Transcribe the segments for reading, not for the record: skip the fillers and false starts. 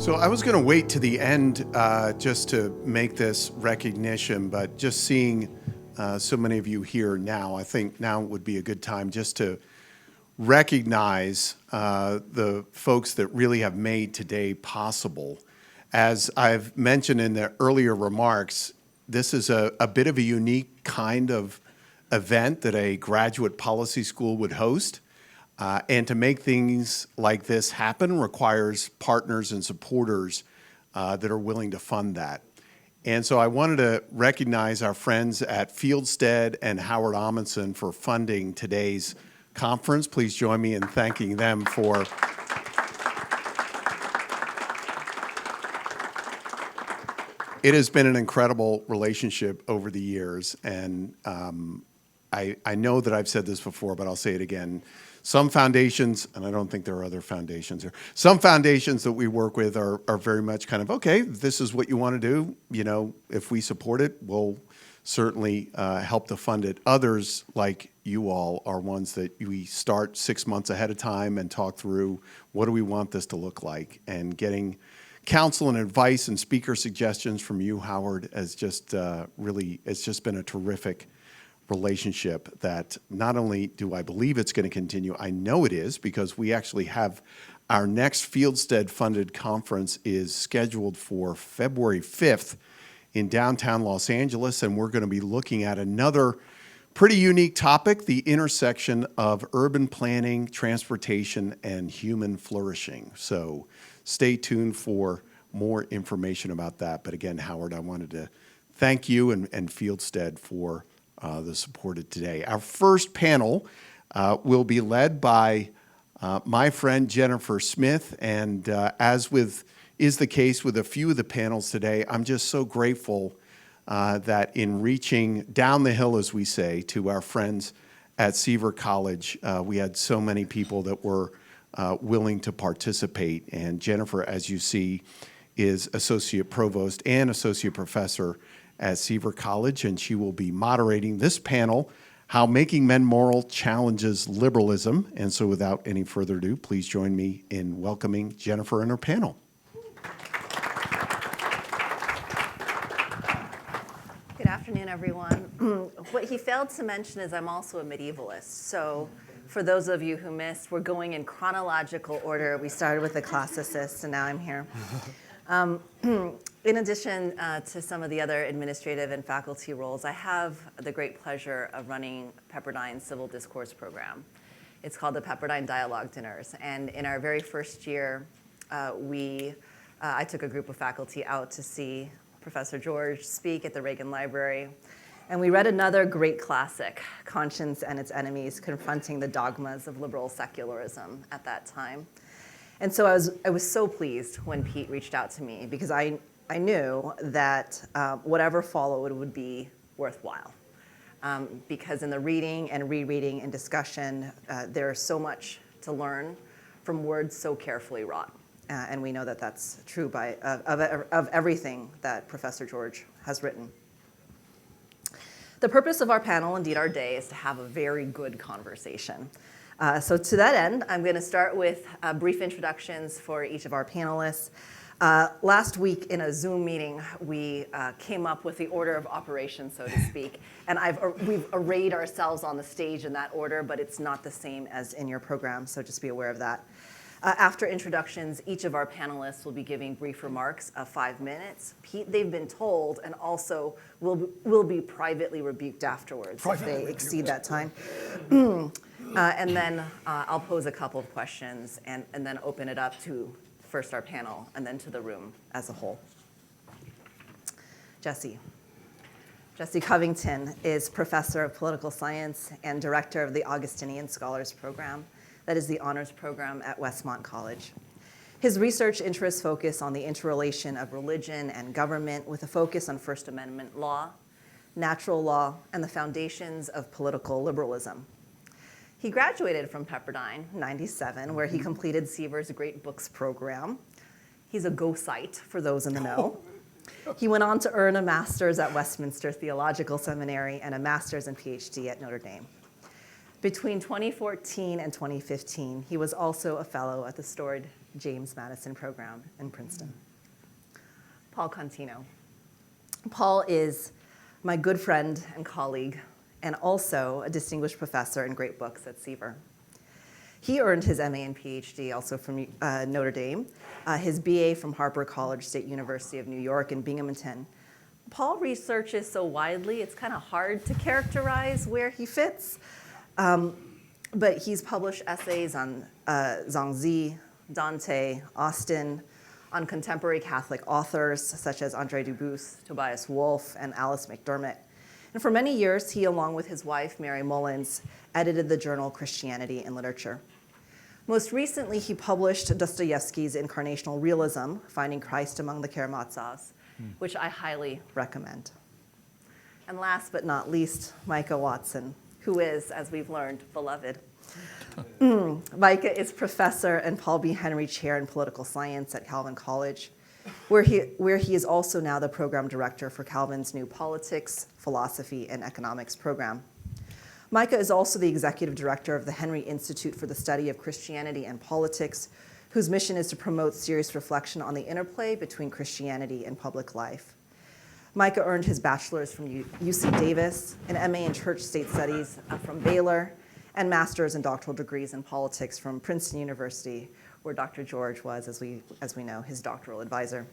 So I was going to wait to the end just to make this recognition, but just seeing so many of you here now, I think now would be a good time just to recognize the folks that really have made today possible. As I've mentioned in the earlier remarks, this is a bit of a unique kind of event that a graduate policy school would host. And to make things like this happen requires partners and supporters that are willing to fund that. And so I wanted to recognize our friends at Fieldstead and Howard Amundsen for funding today's conference. Please join me in thanking them for it has been an incredible relationship over the years. And I know that I've said this before, but I'll say it again. Some foundations, and I don't think there are other foundations here, some foundations that we work with are very much kind of, okay, this is what you want to do. You know, if we support it, we'll certainly help to fund it. Others, like you all, are ones that we start 6 months ahead of time and talk through what do we want this to look like. And getting counsel and advice and speaker suggestions from you, Howard, has just really, it's just been a terrific relationship that not only do I believe it's going to continue, I know it is, because we actually have our next Fieldstead funded conference is scheduled for February 5th in downtown Los Angeles, and we're going to be looking at another pretty unique topic, the intersection of urban planning, transportation, and human flourishing. So stay tuned for more information about that. But again, Howard, I wanted to thank you and Fieldstead for the support of today. Our first panel will be led by my friend Jennifer Smith, and as is the case with a few of the panels today, I'm just so grateful that in reaching down the hill, as we say, to our friends at Seaver College, we had so many people that were willing to participate. And Jennifer, as you see, is Associate Provost and Associate Professor at Seaver College, and she will be moderating this panel, How Making Men Moral Challenges Liberalism. And so without any further ado, please join me in welcoming Jennifer and her panel. Good afternoon, everyone. What he failed to mention is I'm also a medievalist. So for those of you who missed, we're going in chronological order. We started with the classicists, and now I'm here. In addition to some of the other administrative and faculty roles, I have the great pleasure of running Pepperdine's Civil Discourse program. It's called the Pepperdine Dialogue Dinners. And in our very first year, I took a group of faculty out to see Professor George speak at the Reagan Library. And we read another great classic, Conscience and Its Enemies, Confronting the Dogmas of Liberal Secularism at that time. And so I was so pleased when Pete reached out to me, because I knew that whatever followed would be worthwhile. Because in the reading and rereading and discussion, there's so much to learn from words so carefully wrought. And we know that that's true of everything that Professor George has written. The purpose of our panel, indeed our day, is to have a very good conversation. So to that end, I'm going to start with brief introductions for each of our panelists. Last week in a Zoom meeting, we came up with the order of operations, so to speak. And we've arrayed ourselves on the stage in that order, but it's not the same as in your program, so just be aware of that. After introductions, each of our panelists will be giving brief remarks of 5 minutes. Pete, they've been told, and also will be privately rebuked afterwards if they exceed that time. And then I'll pose a couple of questions and then open it up to first our panel and then to the room as a whole. Jesse Covington is Professor of Political Science and Director of the Augustinian Scholars Program. That is the honors program at Westmont College. His research interests focus on the interrelation of religion and government with a focus on First Amendment law, natural law, and the foundations of political liberalism. He graduated from Pepperdine in '97, where he completed Seaver's Great Books program. He's a go-site for those in the know. He went on to earn a master's at Westminster Theological Seminary and a master's and PhD at Notre Dame. Between 2014 and 2015, he was also a fellow at the storied James Madison program in Princeton. Paul Contino. Paul is my good friend and colleague, and also a distinguished professor and great books at Seaver. He earned his MA and PhD also from Notre Dame, his BA from Harper College State University of New York in Binghamton. Paul researches so widely, it's kind of hard to characterize where he fits. But he's published essays on Zhuangzi, Dante, Austin, on contemporary Catholic authors such as André Dubus, Tobias Wolff, and Alice McDermott. And for many years, he, along with his wife, Mary Mullins, edited the journal Christianity and Literature. Most recently, he published Dostoevsky's Incarnational Realism, Finding Christ Among the Karamazovs, which I highly recommend. And last but not least, Micah Watson, who is, as we've learned, beloved. Micah is professor and Paul B. Henry Chair in Political Science at Calvin College, where he is also now the program director for Calvin's new Politics, Philosophy, and Economics program. Micah is also the executive director of the Henry Institute for the Study of Christianity and Politics, whose mission is to promote serious reflection on the interplay between Christianity and public life. Micah earned his bachelor's from UC Davis, an MA in Church State Studies from Baylor, and master's and doctoral degrees in politics from Princeton University, where Dr. George was, as we know, his doctoral advisor.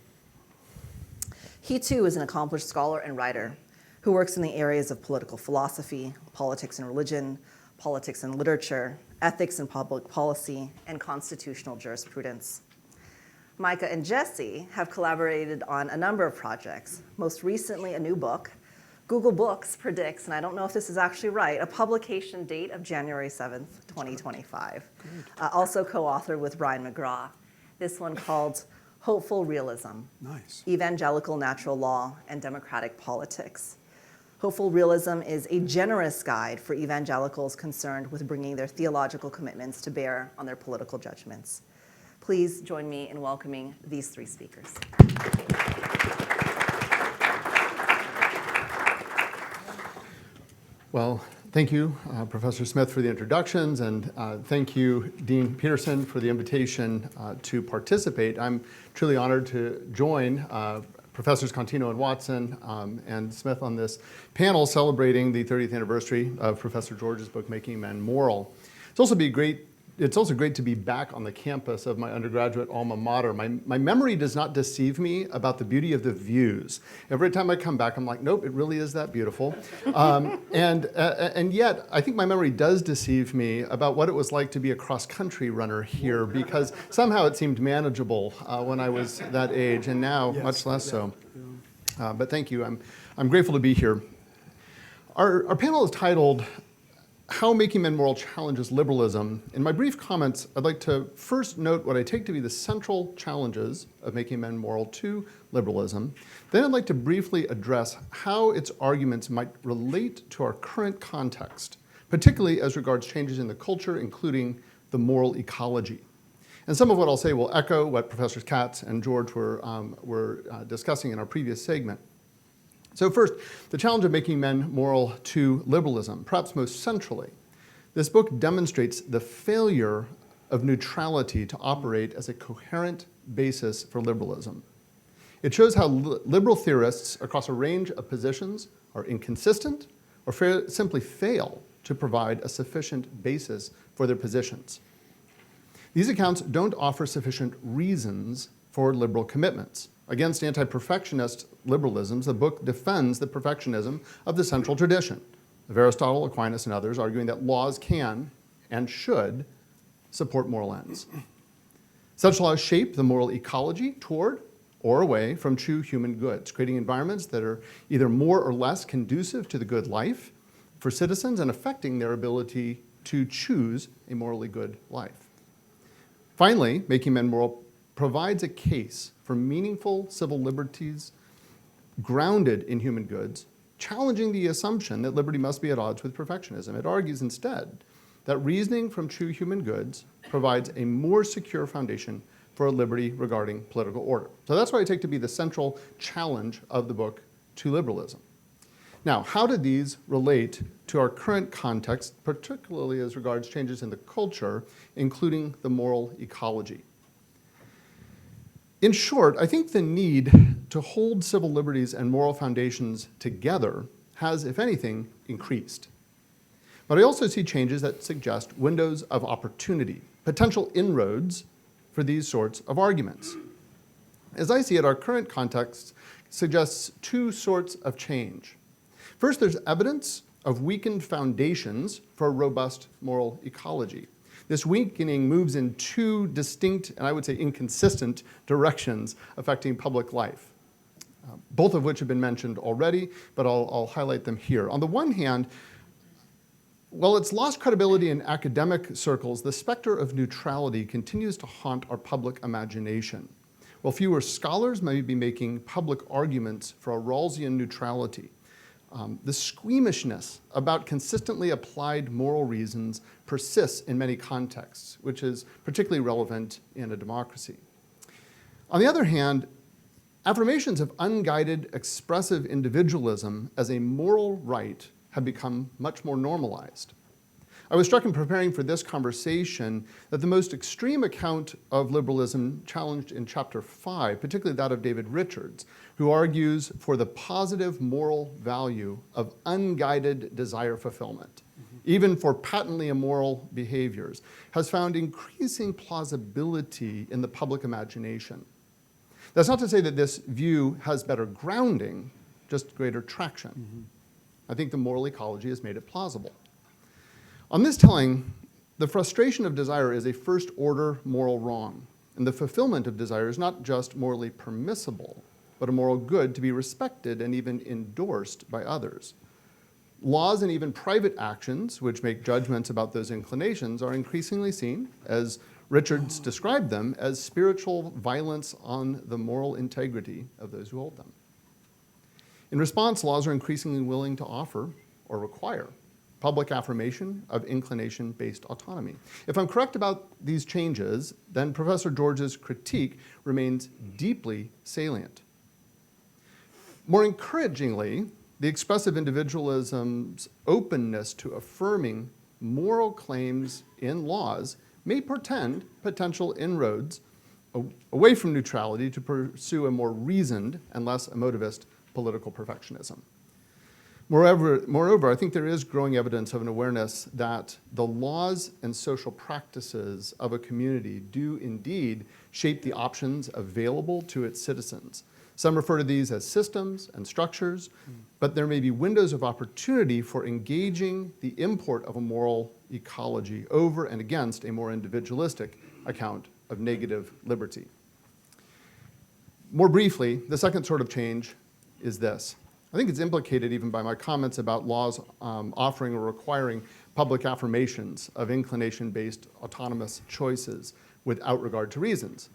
He too is an accomplished scholar and writer who works in the areas of political philosophy, politics and religion, politics and literature, ethics and public policy, and constitutional jurisprudence. Micah and Jesse have collaborated on a number of projects, most recently a new book. Google Books predicts, and I don't know if this is actually right, a publication date of January 7th, 2025. Also co-authored with Brian McGraw. This one called Hopeful Realism, Nice. Evangelical Natural Law and Democratic Politics. Hopeful Realism is a generous guide for evangelicals concerned with bringing their theological commitments to bear on their political judgments. Please join me in welcoming these three speakers. Well, thank you, Professor Smith, for the introductions, and thank you, Dean Peterson, for the invitation to participate. I'm truly honored to join Professors Contino and Watson and Smith on this panel celebrating the 30th anniversary of Professor George's book, Making Men Moral. It's also great to be back on the campus of my undergraduate alma mater. My memory does not deceive me about the beauty of the views. Every time I come back, I'm like, nope, it really is that beautiful. And yet, I think my memory does deceive me about what it was like to be a cross-country runner here, because somehow it seemed manageable when I was that age, and now much less so. But thank you. I'm grateful to be here. Our panel is titled How Making Men Moral Challenges Liberalism. In my brief comments, I'd like to first note what I take to be the central challenges of making men moral to liberalism. Then I'd like to briefly address how its arguments might relate to our current context, particularly as regards changes in the culture, including the moral ecology. And some of what I'll say will echo what Professors Katz and George were discussing in our previous segment. So first, the challenge of making men moral to liberalism, perhaps most centrally. This book demonstrates the failure of neutrality to operate as a coherent basis for liberalism. It shows how liberal theorists across a range of positions are inconsistent or simply fail to provide a sufficient basis for their positions. These accounts don't offer sufficient reasons for liberal commitments. Against anti-perfectionist liberalisms, the book defends the perfectionism of the central tradition, of Aristotle, Aquinas, and others, arguing that laws can and should support moral ends. Such laws shape the moral ecology toward or away from true human goods, creating environments that are either more or less conducive to the good life for citizens and affecting their ability to choose a morally good life. Finally, Making Men Moral provides a case for meaningful civil liberties grounded in human goods, challenging the assumption that liberty must be at odds with perfectionism. It argues instead that reasoning from true human goods provides a more secure foundation for a liberty regarding political order. So that's what I take to be the central challenge of the book to liberalism. Now, how do these relate to our current context, particularly as regards changes in the culture, including the moral ecology? In short, I think the need to hold civil liberties and moral foundations together has, if anything, increased. But I also see changes that suggest windows of opportunity, potential inroads for these sorts of arguments. As I see it, our current context suggests two sorts of change. First, there's evidence of weakened foundations for a robust moral ecology. This weakening moves in two distinct, and I would say inconsistent, directions affecting public life, both of which have been mentioned already, but I'll highlight them here. On the one hand, while it's lost credibility in academic circles, the specter of neutrality continues to haunt our public imagination. While fewer scholars may be making public arguments for a Rawlsian neutrality, the squeamishness about consistently applied moral reasons persists in many contexts, which is particularly relevant in a democracy. On the other hand, affirmations of unguided, expressive individualism as a moral right have become much more normalized. I was struck in preparing for this conversation that the most extreme account of liberalism challenged in chapter 5, particularly that of David Richards, who argues for the positive moral value of unguided desire fulfillment, even for patently immoral behaviors, has found increasing plausibility in the public imagination. That's not to say that this view has better grounding, just greater traction. I think the moral ecology has made it plausible. On this telling, the frustration of desire is a first-order moral wrong, and the fulfillment of desire is not just morally permissible, but a moral good to be respected and even endorsed by others. Laws and even private actions, which make judgments about those inclinations, are increasingly seen, as Richards described them, as spiritual violence on the moral integrity of those who hold them. In response, laws are increasingly willing to offer or require public affirmation of inclination-based autonomy. If I'm correct about these changes, then Professor George's critique remains deeply salient. More encouragingly, the expressive individualism's openness to affirming moral claims in laws may portend potential inroads away from neutrality to pursue a more reasoned and less emotivist political perfectionism. Moreover, I think there is growing evidence of an awareness that the laws and social practices of a community do indeed shape the options available to its citizens. Some refer to these as systems and structures, but there may be windows of opportunity for engaging the import of a moral ecology over and against a more individualistic account of negative liberty. More briefly, the second sort of change is this. I think it's implicated even by my comments about laws offering or requiring public affirmations of inclination-based autonomous choices without regard to reasons.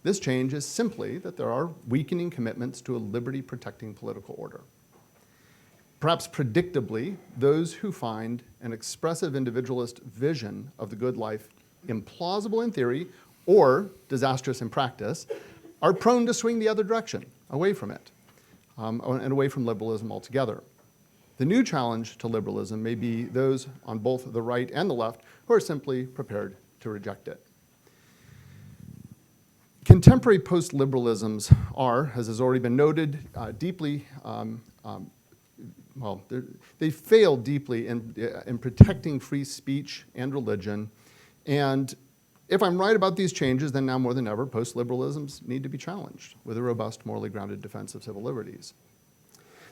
This change is simply that there are weakening commitments to a liberty-protecting political order. Perhaps predictably, those who find an expressive individualist vision of the good life implausible in theory or disastrous in practice are prone to swing the other direction, away from it. And away from liberalism altogether. The new challenge to liberalism may be those on both the right and the left who are simply prepared to reject it. Contemporary post-liberalisms are, as has already been noted, they fail deeply in protecting free speech and religion. And if I'm right about these changes, then now more than ever, post-liberalisms need to be challenged with a robust, morally grounded defense of civil liberties.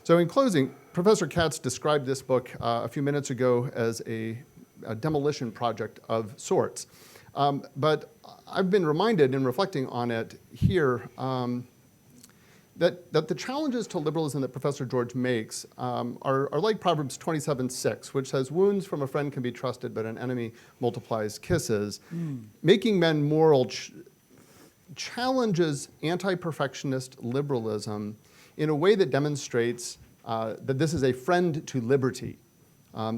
So in closing, Professor Katz described this book a few minutes ago as a demolition project of sorts. But I've been reminded in reflecting on it here that the challenges to liberalism that Professor George makes are like Proverbs 27:6, which says, "Wounds from a friend can be trusted, but an enemy multiplies kisses." Making men moral challenges anti-perfectionist liberalism in a way that demonstrates that this is a friend to liberty.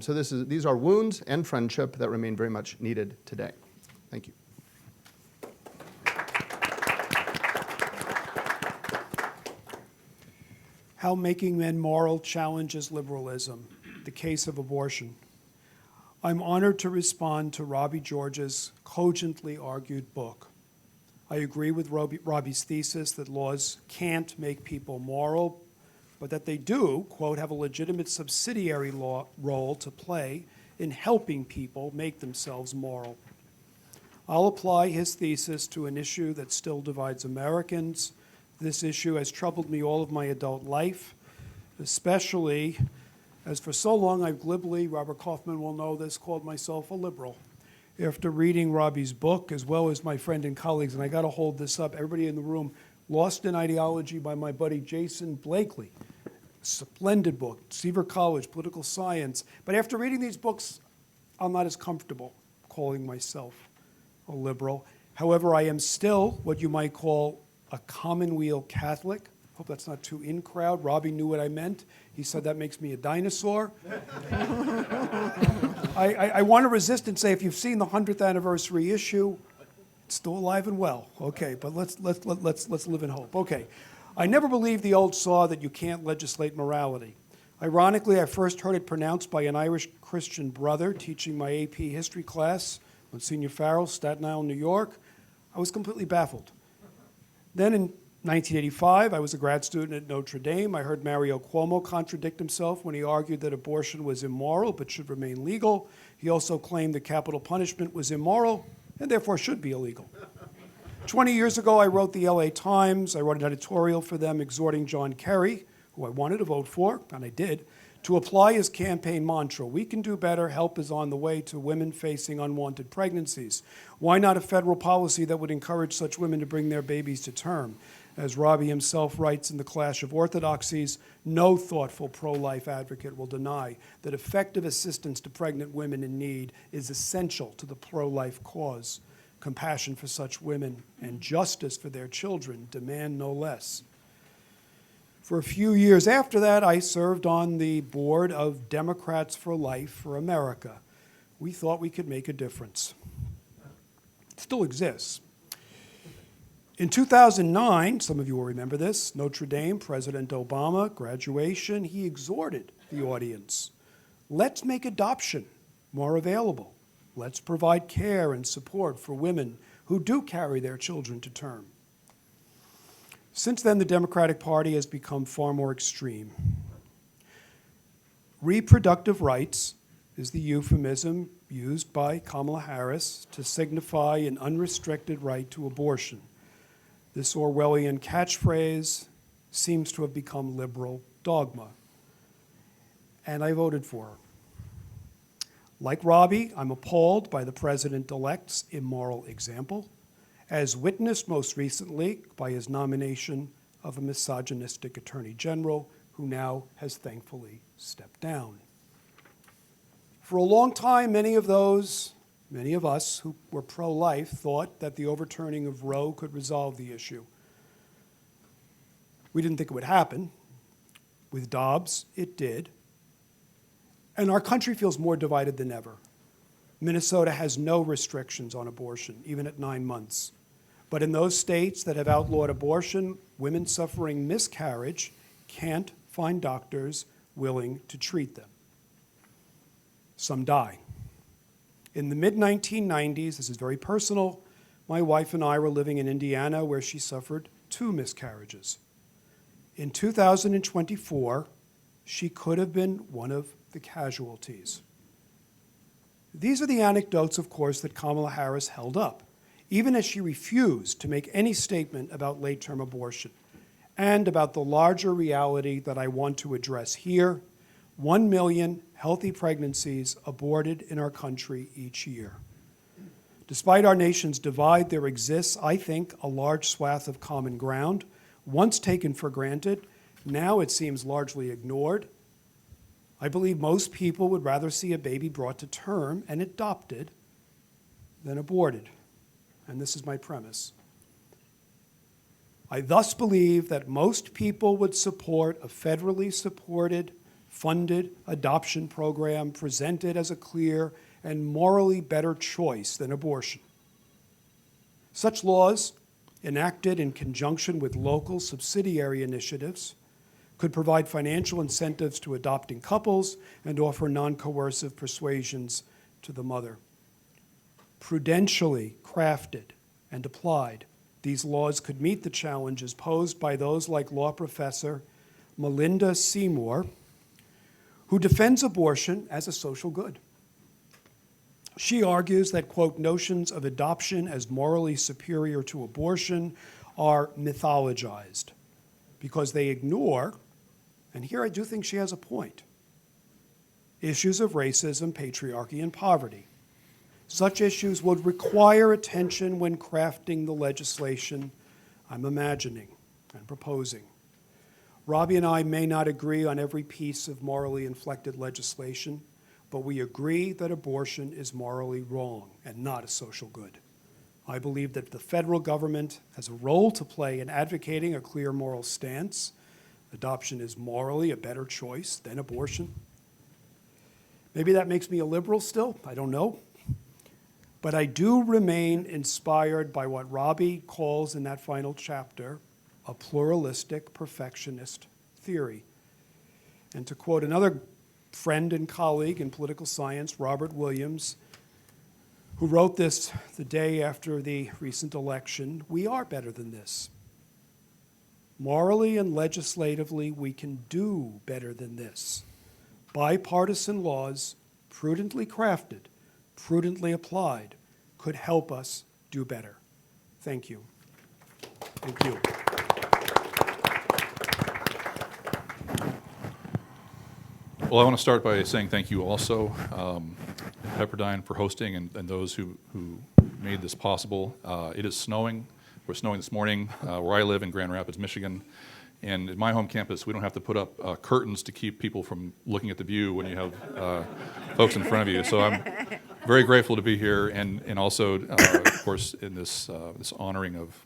So these are wounds and friendship that remain very much needed today. Thank you. How Making Men Moral Challenges Liberalism, the Case of Abortion. I'm honored to respond to Robby George's cogently argued book. I agree with Robby's thesis that laws can't make people moral, but that they do, quote, have a legitimate subsidiary role to play in helping people make themselves moral. I'll apply his thesis to an issue that still divides Americans. This issue has troubled me all of my adult life, especially as for so long I've glibly, Robert Kaufman will know this, called myself a liberal. After reading Robby's book, as well as my friend and colleagues, and I got to hold this up, everybody in the room, Lost in Ideology by my buddy Jason Blakely. Splendid book, Seaver College, Political Science. But after reading these books, I'm not as comfortable calling myself a liberal. However, I am still what you might call a commonweal Catholic. Hope that's not too in crowd. Robby knew what I meant. He said that makes me a dinosaur. I want to resist and say if you've seen the 100th anniversary issue, it's still alive and well. Okay, but let's live in hope. Okay, I never believed the old saw that you can't legislate morality. Ironically, I first heard it pronounced by an Irish Christian brother teaching my AP history class on Senior Farrell, Staten Island, New York. I was completely baffled. Then in 1985, I was a grad student at Notre Dame. I heard Mario Cuomo contradict himself when he argued that abortion was immoral but should remain legal. He also claimed that capital punishment was immoral and therefore should be illegal. 20 years ago, I wrote the LA Times. I wrote an editorial for them exhorting John Kerry, who I wanted to vote for, and I did, to apply his campaign mantra: we can do better, help is on the way to women facing unwanted pregnancies. Why not a federal policy that would encourage such women to bring their babies to term? As Robby himself writes in The Clash of Orthodoxies, no thoughtful pro-life advocate will deny that effective assistance to pregnant women in need is essential to the pro-life cause. Compassion for such women and justice for their children demand no less. For a few years after that, I served on the board of Democrats for Life for America. We thought we could make a difference. It still exists. In 2009, some of you will remember this, Notre Dame, President Obama, graduation, he exhorted the audience, let's make adoption more available. Let's provide care and support for women who do carry their children to term. Since then, the Democratic Party has become far more extreme. Reproductive rights is the euphemism used by Kamala Harris to signify an unrestricted right to abortion. This Orwellian catchphrase seems to have become liberal dogma, and I voted for her. Like Robby, I'm appalled by the president-elect's immoral example, as witnessed most recently by his nomination of a misogynistic attorney general who now has thankfully stepped down. For a long time, many of us who were pro-life thought that the overturning of Roe could resolve the issue. We didn't think it would happen. With Dobbs, it did. And our country feels more divided than ever. Minnesota has no restrictions on abortion, even at 9 months. But in those states that have outlawed abortion, women suffering miscarriage can't find doctors willing to treat them. Some die. In the mid-1990s, this is very personal, my wife and I were living in Indiana where she suffered 2 miscarriages. In 2024, she could have been one of the casualties. These are the anecdotes, of course, that Kamala Harris held up, even as she refused to make any statement about late-term abortion and about the larger reality that I want to address here: 1 million healthy pregnancies aborted in our country each year. Despite our nation's divide, there exists, I think, a large swath of common ground, once taken for granted. Now it seems largely ignored. I believe most people would rather see a baby brought to term and adopted than aborted. And this is my premise. I thus believe that most people would support a federally supported, funded adoption program presented as a clear and morally better choice than abortion. Such laws, enacted in conjunction with local subsidiary initiatives, could provide financial incentives to adopting couples and offer non-coercive persuasions to the mother. Prudentially crafted and applied, these laws could meet the challenges posed by those like law professor Melinda Seymour, who defends abortion as a social good. She argues that, quote, notions of adoption as morally superior to abortion are mythologized because they ignore, and here I do think she has a point, issues of racism, patriarchy, and poverty. Such issues would require attention when crafting the legislation I'm imagining and proposing. Robby and I may not agree on every piece of morally inflected legislation, but we agree that abortion is morally wrong and not a social good. I believe that the federal government has a role to play in advocating a clear moral stance. Adoption is morally a better choice than abortion. Maybe that makes me a liberal still, I don't know. But I do remain inspired by what Robby calls in that final chapter a pluralistic perfectionist theory. And to quote another friend and colleague in political science, Robert Williams, who wrote this the day after the recent election, we are better than this. Morally and legislatively, we can do better than this. Bipartisan laws, prudently crafted, prudently applied, could help us do better. Thank you. Thank you. Well, I want to start by saying thank you also, Pepperdine, for hosting, and those who made this possible. It is snowing. We're snowing this morning where I live in Grand Rapids, Michigan. And at my home campus, we don't have to put up curtains to keep people from looking at the view when you have folks in front of you. So I'm very grateful to be here, and also, of course, in this honoring of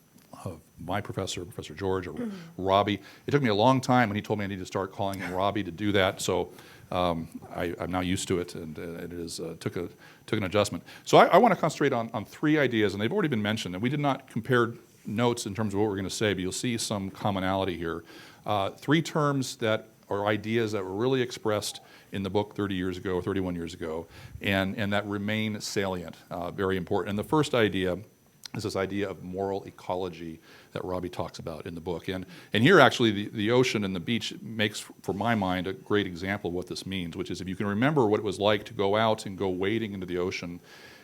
my professor, Professor George, or Robby. It took me a long time when he told me I needed to start calling him Robby to do that. So I'm now used to it, and it is took an adjustment. So I want to concentrate on three ideas, and they've already been mentioned. And we did not compare notes in terms of what we're going to say, but you'll see some commonality here. Three terms that are ideas that were really expressed in the book 30 years ago, or 31 years ago, and that remain salient, very important. And the first idea is this idea of moral ecology that Robby talks about in the book. And here actually the ocean and the beach makes, for my mind, a great example of what this means, which is if you can remember what it was like to go out and go wading into the ocean,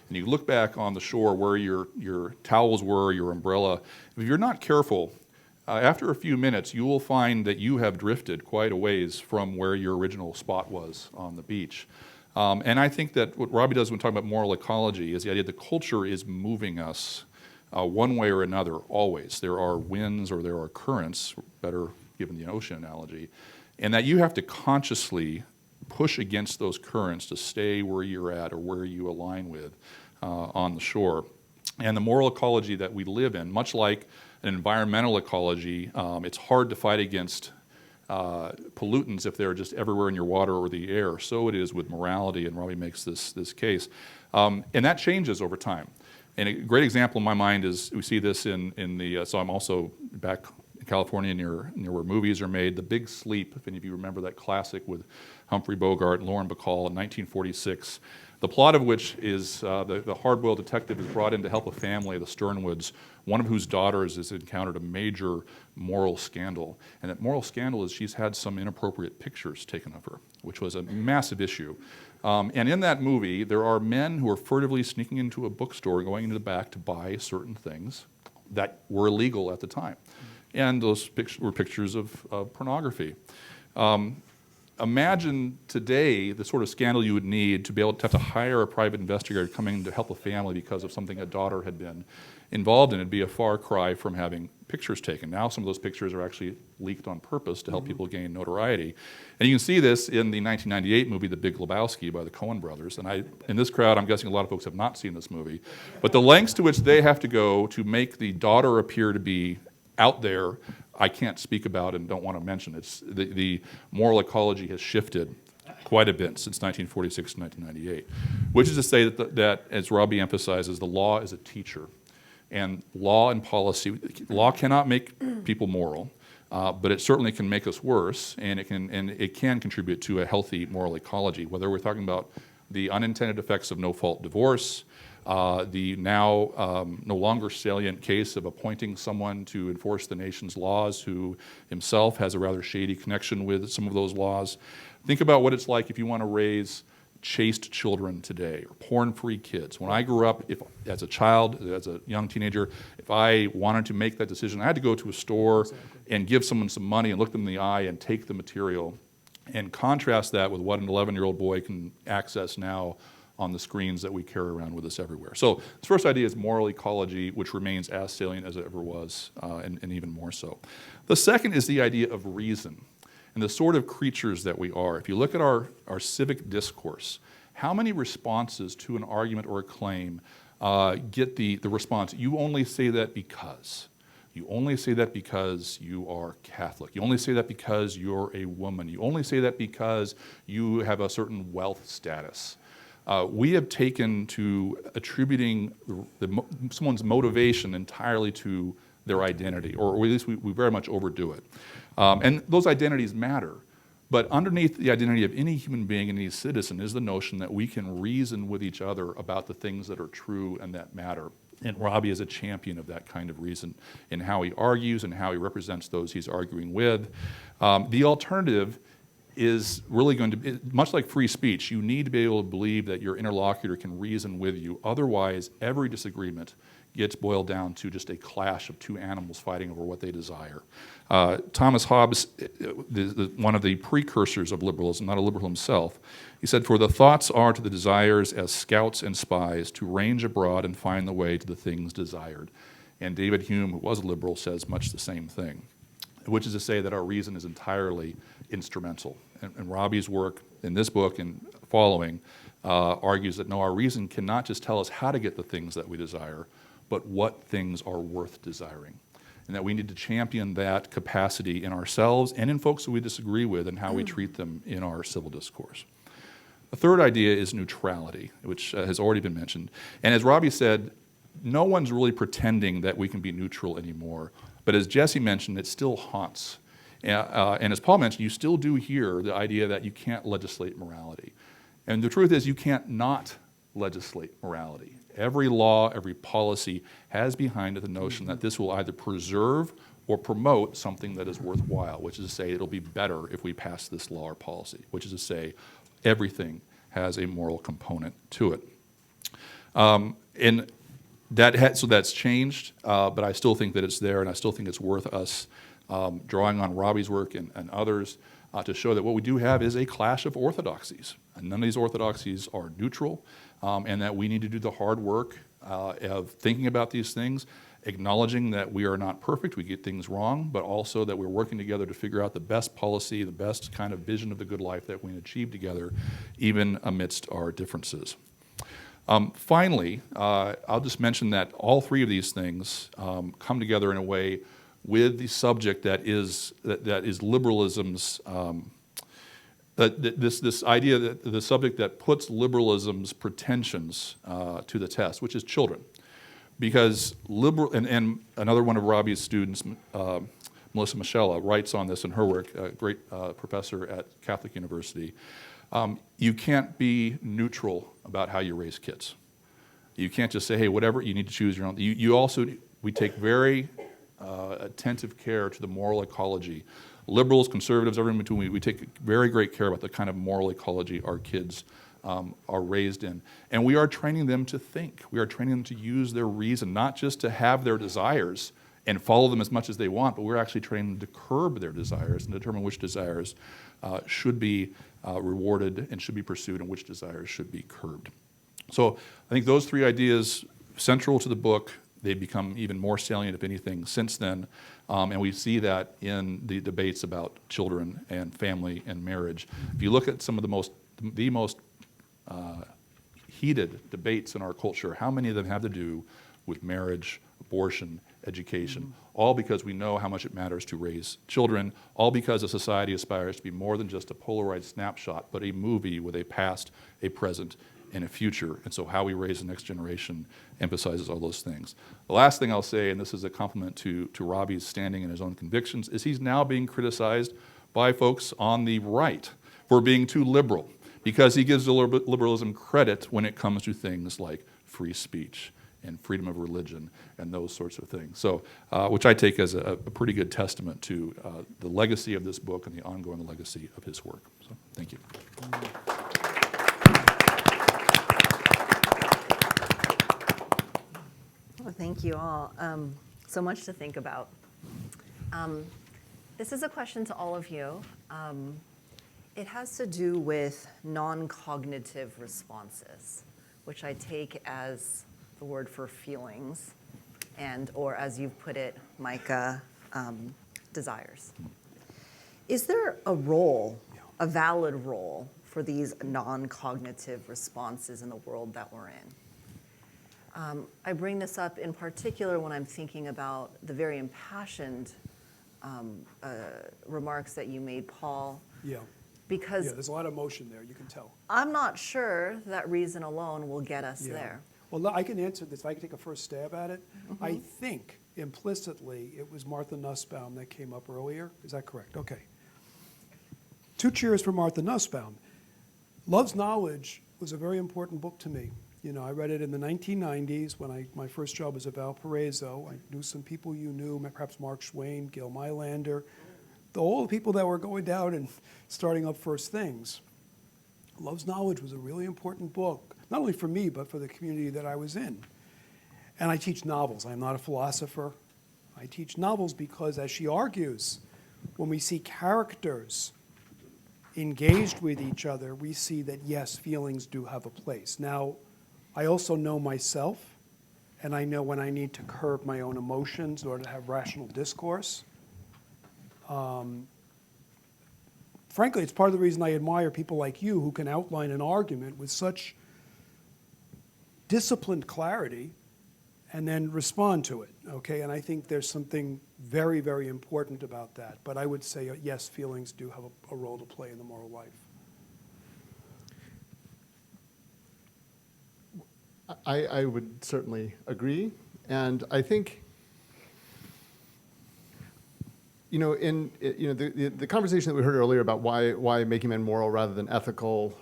and you look back on the shore where your towels were, your umbrella, if you're not careful, after a few minutes you will find that you have drifted quite a ways from where your original spot was on the beach. And I think that what Robby does when talking about moral ecology is the idea that culture is moving us one way or another, always. There are winds or there are currents, better given the ocean analogy, and that you have to consciously push against those currents to stay where you're at or where you align with on the shore. And the moral ecology that we live in, much like an environmental ecology, it's hard to fight against pollutants if they're just everywhere in your water or the air. So it is with morality, and Robby makes this case. And that changes over time. And a great example in my mind is we see this in the, so I'm also back in California near where movies are made, The Big Sleep, if any of you remember that classic with Humphrey Bogart and Lauren Bacall in 1946, the plot of which is the hard-boiled detective is brought in to help a family, the Sternwoods, one of whose daughters has encountered a major moral scandal. And that moral scandal is she's had some inappropriate pictures taken of her, which was a massive issue. And in that movie, there are men who are furtively sneaking into a bookstore, going into the back to buy certain things that were illegal at the time. And those were pictures of pornography. Imagine today the sort of scandal you would need to be able to have to hire a private investigator coming to help a family because of something a daughter had been involved in. It'd be a far cry from having pictures taken. Now some of those pictures are actually leaked on purpose to help people gain notoriety. And you can see this in the 1998 movie, The Big Lebowski by the Coen brothers. And in this crowd, I'm guessing a lot of folks have not seen this movie. But the lengths to which they have to go to make the daughter appear to be out there, I can't speak about and don't want to mention. It's the moral ecology has shifted quite a bit since 1946 to 1998, which is to say that as Robby emphasizes, the law is a teacher. And law and policy, law cannot make people moral, but it certainly can make us worse, and it can contribute to a healthy moral ecology, whether we're talking about the unintended effects of no-fault divorce, the now no longer salient case of appointing someone to enforce the nation's laws who himself has a rather shady connection with some of those laws. Think about what it's like if you want to raise chaste children today, or porn-free kids. When I grew up, as a child, as a young teenager, if I wanted to make that decision, I had to go to a store and give someone some money and look them in the eye and take the material, and contrast that with what an 11-year-old boy can access now on the screens that we carry around with us everywhere. So this first idea is moral ecology, which remains as salient as it ever was, and even more so. The second is the idea of reason and the sort of creatures that we are. If you look at our civic discourse, how many responses to an argument or a claim get the response, you only say that because. You only say that because you are Catholic. You only say that because you're a woman. You only say that because you have a certain wealth status. We have taken to attributing someone's motivation entirely to their identity, or at least we very much overdo it. And those identities matter. But underneath the identity of any human being and any citizen is the notion that we can reason with each other about the things that are true and that matter. And Robby is a champion of that kind of reason in how he argues and how he represents those he's arguing with. The alternative is really going to be, much like free speech, you need to be able to believe that your interlocutor can reason with you. Otherwise, every disagreement gets boiled down to just a clash of two animals fighting over what they desire. Thomas Hobbes, one of the precursors of liberalism, not a liberal himself, he said, "For the thoughts are to the desires as scouts and spies to range abroad and find the way to the things desired." And David Hume, who was a liberal, says much the same thing, which is to say that our reason is entirely instrumental. And Robby's work in this book and following argues that no, our reason cannot just tell us how to get the things that we desire, but what things are worth desiring. And that we need to champion that capacity in ourselves and in folks who we disagree with and how we treat them in our civil discourse. The third idea is neutrality, which has already been mentioned. And as Robby said, no one's really pretending that we can be neutral anymore. But as Jesse mentioned, it still haunts. And as Paul mentioned, you still do hear the idea that you can't legislate morality. And the truth is you can't not legislate morality. Every law, every policy has behind it the notion that this will either preserve or promote something that is worthwhile, which is to say it'll be better if we pass this law or policy, which is to say everything has a moral component to it. And so that's changed, but I still think that it's there, and I still think it's worth us drawing on Robby's work and others to show that what we do have is a clash of orthodoxies. And none of these orthodoxies are neutral, and that we need to do the hard work of thinking about these things, acknowledging that we are not perfect, we get things wrong, but also that we're working together to figure out the best policy, the best kind of vision of the good life that we can achieve together, even amidst our differences. Finally, I'll just mention that all three of these things come together in a way with the subject that is liberalism's, this idea that the subject that puts liberalism's pretensions to the test, which is children. Because and another one of Robby's students, Melissa Michella, writes on this in her work, a great professor at Catholic University. You can't be neutral about how you raise kids. You can't just say, hey, whatever, you need to choose your own. We take very attentive care to the moral ecology. Liberals, conservatives, everyone in between, we take very great care about the kind of moral ecology our kids are raised in. And we are training them to think. We are training them to use their reason, not just to have their desires and follow them as much as they want, but we're actually training them to curb their desires and determine which desires should be rewarded and should be pursued and which desires should be curbed. So I think those three ideas, central to the book, they become even more salient, if anything, since then. And we see that in the debates about children and family and marriage. If you look at some of the most heated debates in our culture, how many of them have to do with marriage, abortion, education, all because we know how much it matters to raise children, all because a society aspires to be more than just a Polaroid snapshot, but a movie with a past, a present, and a future. And so how we raise the next generation emphasizes all those things. The last thing I'll say, and this is a compliment to Robby's standing in his own convictions, is he's now being criticized by folks on the right for being too liberal, because he gives liberalism credit when it comes to things like free speech and freedom of religion and those sorts of things. So, which I take as a pretty good testament to the legacy of this book and the ongoing legacy of his work. So, thank you. Well, thank you all. So much to think about. This is a question to all of you. It has to do with non-cognitive responses, which I take as the word for feelings, and, or as you've put it, Micah, desires. Is there a role, a valid role, for these non-cognitive responses in the world that we're in? I bring this up in particular when I'm thinking about the very impassioned remarks that you made, Paul, Yeah. because Yeah, there's a lot of emotion there, you can tell. I'm not sure that reason alone will get us Yeah. there. Well, I can answer this. If I can take a first stab at it. I think implicitly it was Martha Nussbaum that came up earlier. Is that correct? Okay. 2 cheers for Martha Nussbaum. Love's Knowledge was a very important book to me. You know, I read it in the 1990s when my first job was at Valparaiso. I knew some people you knew, perhaps Mark Schwain, Gil Mylander, all the people that were going down and starting up First Things. Love's Knowledge was a really important book, not only for me, but for the community that I was in. And I teach novels. I'm not a philosopher. I teach novels because, as she argues, when we see characters engaged with each other, we see that, yes, feelings do have a place. Now, I also know myself, and I know when I need to curb my own emotions in order to have rational discourse. Frankly, it's part of the reason I admire people like you who can outline an argument with such disciplined clarity and then respond to it, okay? And I think there's something very, very important about that. But I would say, yes, feelings do have a role to play in the moral life. I would certainly agree. And I think, you know, the conversation that we heard earlier about why making men moral rather than ethical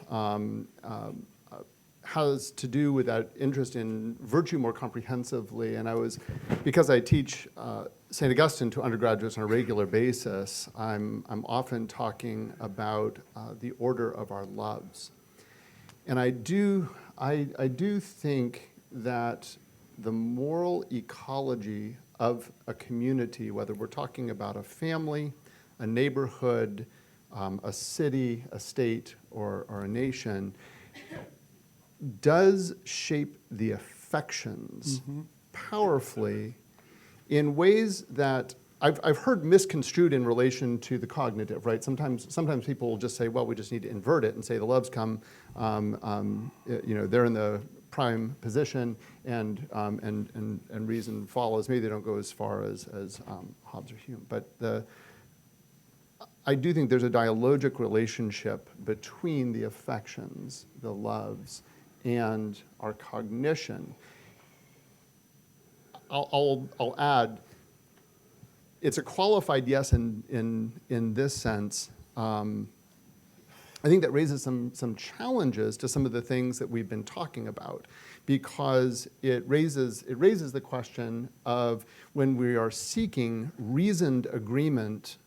has to do with that interest in virtue more comprehensively. And because I teach St. Augustine to undergraduates on a regular basis, I'm often talking about the order of our loves. And I do think that the moral ecology of a community, whether we're talking about a family, a neighborhood, a city, a state, or a nation, does shape the affections powerfully in ways that I've heard misconstrued in relation to the cognitive, right? Sometimes people will just say, well, we just need to invert it and say the loves come, they're in the prime position and reason follows. Maybe they don't go as far as Hobbes or Hume, but I do think there's a dialogic relationship between the affections, the loves, and our cognition. I'll add, it's a qualified yes in this sense. I think that raises some challenges to some of the things that we've been talking about, because it raises the question of when we are seeking reasoned agreement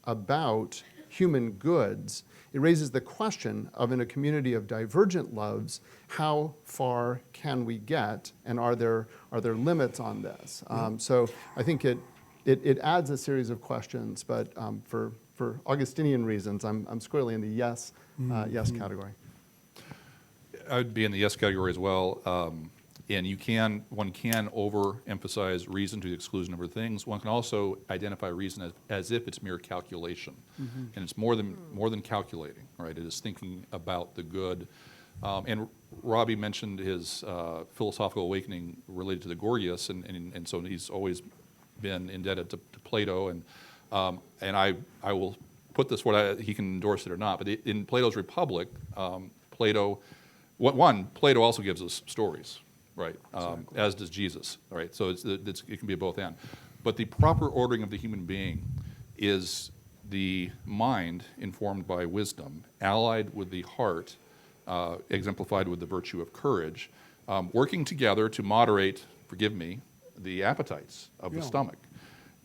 about human goods, it raises the question of, in a community of divergent loves, how far can we get, and are there limits on this? So I think it adds a series of questions, but for Augustinian reasons, I'm squarely in the yes category. I would be in the yes category as well. And one can overemphasize reason to the exclusion of other things. One can also identify reason as if it's mere calculation, and it's more than calculating, right? It is thinking about the good. And Robby mentioned his philosophical awakening related to the Gorgias, and so he's always been indebted to Plato, and I will put this where he can endorse it or not. But in Plato's Republic, Plato also gives us stories. Right, exactly. As does Jesus. Right, so it can be both and. But the proper ordering of the human being is the mind informed by wisdom, allied with the heart, exemplified with the virtue of courage, working together to moderate, forgive me, the appetites of the Yeah. stomach.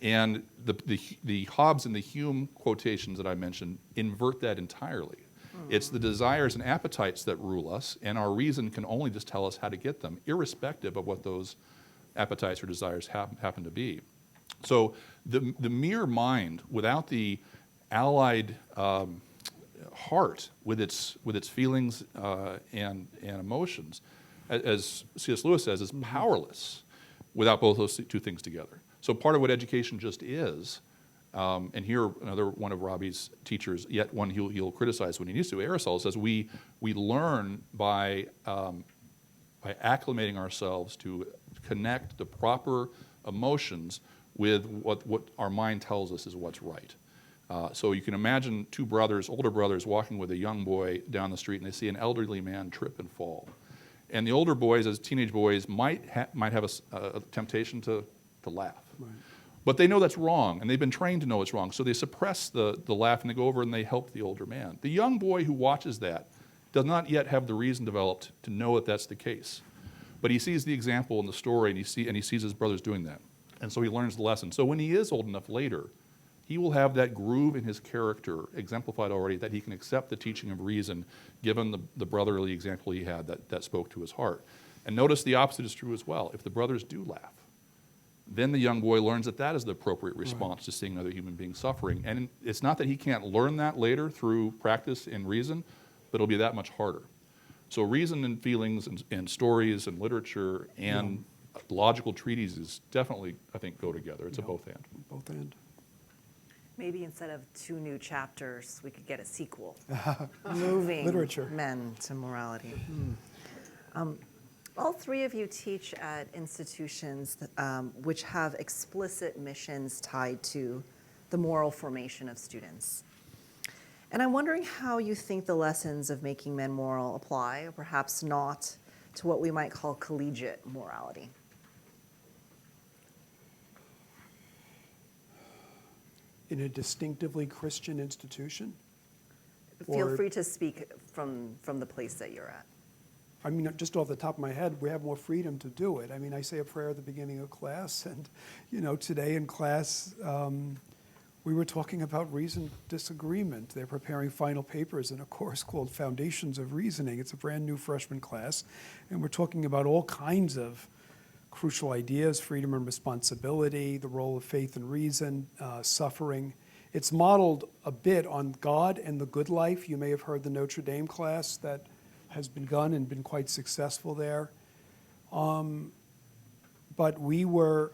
And the Hobbes and the Hume quotations that I mentioned invert that entirely. It's the desires and appetites that rule us, and our reason can only just tell us how to get them, irrespective of what those appetites or desires happen to be. So the mere mind, without the allied heart with its feelings and emotions, as C.S. Lewis says, is powerless without both those two things together. So part of what education just is, and here another one of Robby's teachers, yet one he'll criticize when he needs to, Aristotle says we learn by acclimating ourselves to connect the proper emotions with what our mind tells us is what's right. So you can imagine two brothers, older brothers, walking with a young boy down the street, and they see an elderly man trip and fall. And the older boys, as teenage boys, might have a temptation to laugh. Right. But they know that's wrong, and they've been trained to know it's wrong, so they suppress the laugh, and they go over and they help the older man. The young boy who watches that does not yet have the reason developed to know that that's the case. But he sees the example in the story, and he sees his brothers doing that. And so he learns the lesson. So when he is old enough later, he will have that groove in his character exemplified already that he can accept the teaching of reason, given the brotherly example he had that spoke to his heart. And notice the opposite is true as well. If the brothers do laugh, then the young boy learns that is the appropriate response to seeing another human being suffering. And it's not that he can't learn that later through practice and reason, but it'll be that much harder. So reason and feelings and stories and literature and logical treatises definitely, I think, go together. It's a both and. Both end. Maybe instead of 2 new chapters, we could get a sequel. Moving Literature. men to morality. All 3 of you teach at institutions which have explicit missions tied to the moral formation of students. And I'm wondering how you think the lessons of making men moral apply, or perhaps not, to what we might call collegiate morality. In a distinctively Christian institution? Feel Or- free to speak from the place that you're at. I mean, just off the top of my head, we have more freedom to do it. I mean, I say a prayer at the beginning of class, and, today in class, we were talking about reasoned disagreement. They're preparing final papers in a course called Foundations of Reasoning. It's a brand new freshman class, and we're talking about all kinds of crucial ideas: freedom and responsibility, the role of faith and reason, suffering. It's modeled a bit on God and the good life. You may have heard the Notre Dame class that has begun and been quite successful there. But we were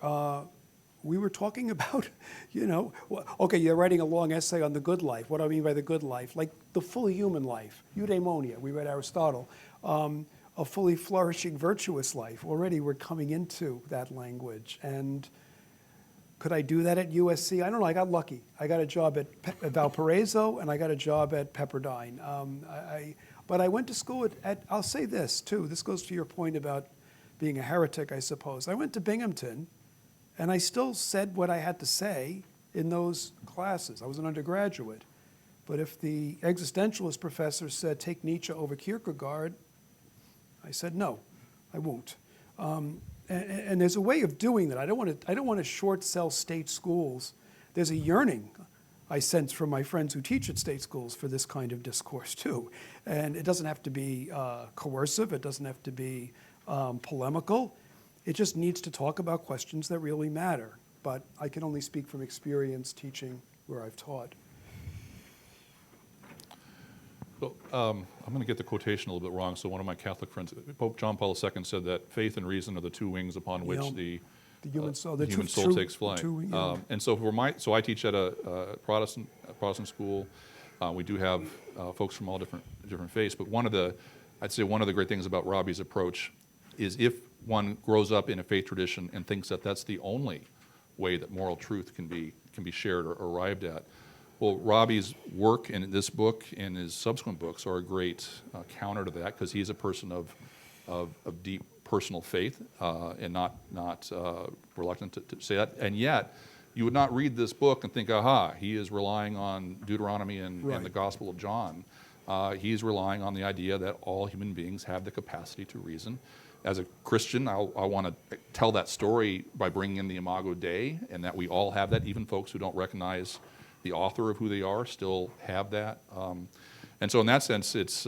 talking about, okay, you're writing a long essay on the good life. What do I mean by the good life? Like the full human life, eudaimonia. We read Aristotle. A fully flourishing, virtuous life. Already we're coming into that language. And could I do that at USC? I don't know. I got lucky. I got a job at Valparaiso, and I got a job at Pepperdine. But I went to school I'll say this, too. This goes to your point about being a heretic, I suppose. I went to Binghamton, and I still said what I had to say in those classes. I was an undergraduate. But if the existentialist professor said, take Nietzsche over Kierkegaard, I said, no, I won't. And there's a way of doing that. I don't want to short sell state schools. There's a yearning I sense from my friends who teach at state schools for this kind of discourse too. And it doesn't have to be coercive. It doesn't have to be polemical. It just needs to talk about questions that really matter. But I can only speak from experience teaching where I've taught. So I'm going to get the quotation a little bit wrong. So one of my Catholic friends, Pope John Paul II, said that faith and reason are the 2 wings upon which the human soul, human soul takes flight. And so so I teach at a Protestant school. We do have folks from all different faiths. But I'd say one of the great things about Robby's approach is if one grows up in a faith tradition and thinks that that's the only way that moral truth can be shared or arrived at. Well, Robby's work in this book and his subsequent books are a great counter to that, because he's a person of deep personal faith and not reluctant to say that. And yet, you would not read this book and think, aha, he is relying on Deuteronomy and the Gospel of John he's relying on the idea that all human beings have the capacity to reason. As a Christian, I want to tell that story by bringing in the Imago Dei, and that we all have that. Even folks who don't recognize the author of who they are still have that. And so in that sense, it's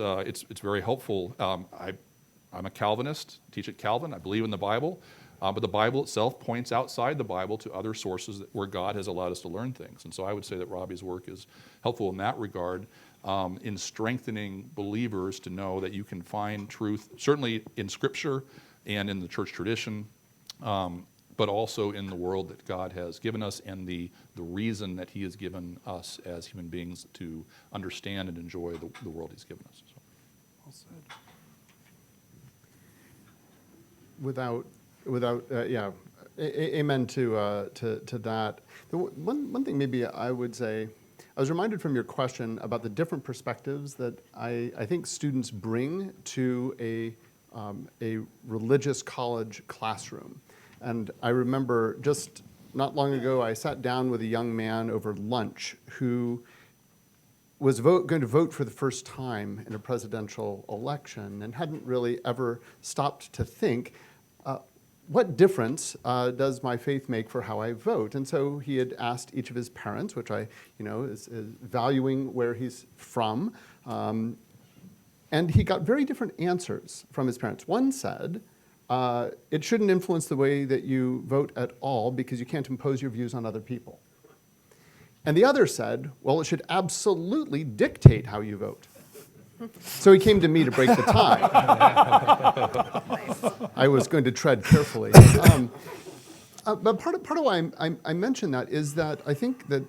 very helpful. I'm a Calvinist, teach at Calvin. I believe in the Bible, but the Bible itself points outside the Bible to other sources where God has allowed us to learn things. And so I would say that Robby's work is helpful in that regard, in strengthening believers to know that you can find truth, certainly in Scripture and in the church tradition, but also in the world that God has given us and the reason that He has given us as human beings to understand and enjoy the world He's given us. So. Well said. Amen to that. One thing maybe I would say, I was reminded from your question about the different perspectives that I think students bring to a religious college classroom. And I remember just not long ago, I sat down with a young man over lunch who was going to vote for the first time in a presidential election and hadn't really ever stopped to think, what difference does my faith make for how I vote? And so he had asked each of his parents, which I, is valuing where he's from, and he got very different answers from his parents. One said, it shouldn't influence the way that you vote at all because you can't impose your views on other people. And the other said, well, it should absolutely dictate how you vote. So he came to me to break the tie. I was going to tread carefully. But part of why I mention that is that I think that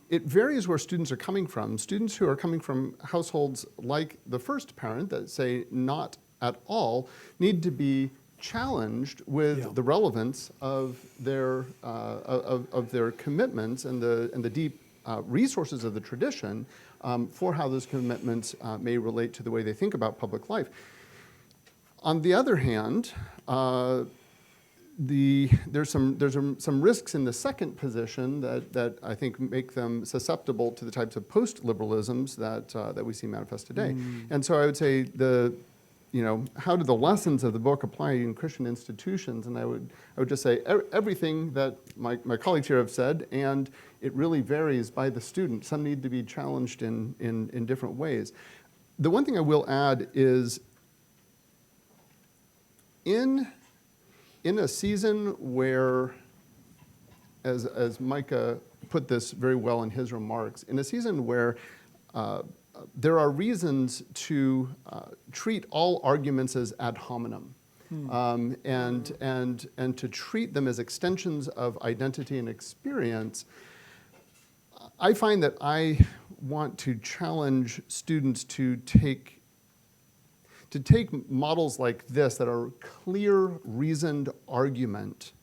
it varies where students are coming from. Students who are coming from households like the first parent that say not at all need to be challenged with the relevance of their commitments and the deep resources of the tradition for how those commitments may relate to the way they think about public life. On the other hand, there's some risks in the second position that I think make them susceptible to the types of post-liberalisms that we see manifest today. And so I would say how do the lessons of the book apply in Christian institutions? And I would just say everything that my colleagues here have said, and it really varies by the student. Some need to be challenged in different ways. The one thing I will add is in a season where, as Micah put this very well in his remarks, in a season where there are reasons to treat all arguments as ad hominem, and to treat them as extensions of identity and experience. I find that I want to challenge students to take models like this that are clear, reasoned argument,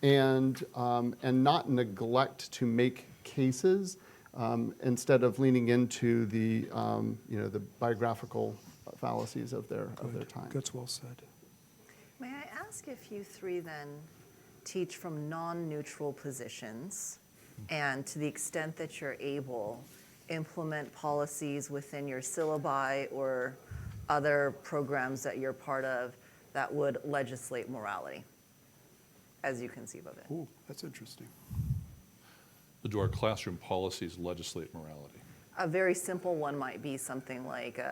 and not neglect to make cases. Instead of leaning into the biographical fallacies of their time. That's well said. May I ask if you three then teach from non-neutral positions, and to the extent that you're able, implement policies within your syllabi or other programs that you're part of that would legislate morality, as you conceive of it? Ooh, that's interesting. Do our classroom policies legislate morality? A very simple one might be something like,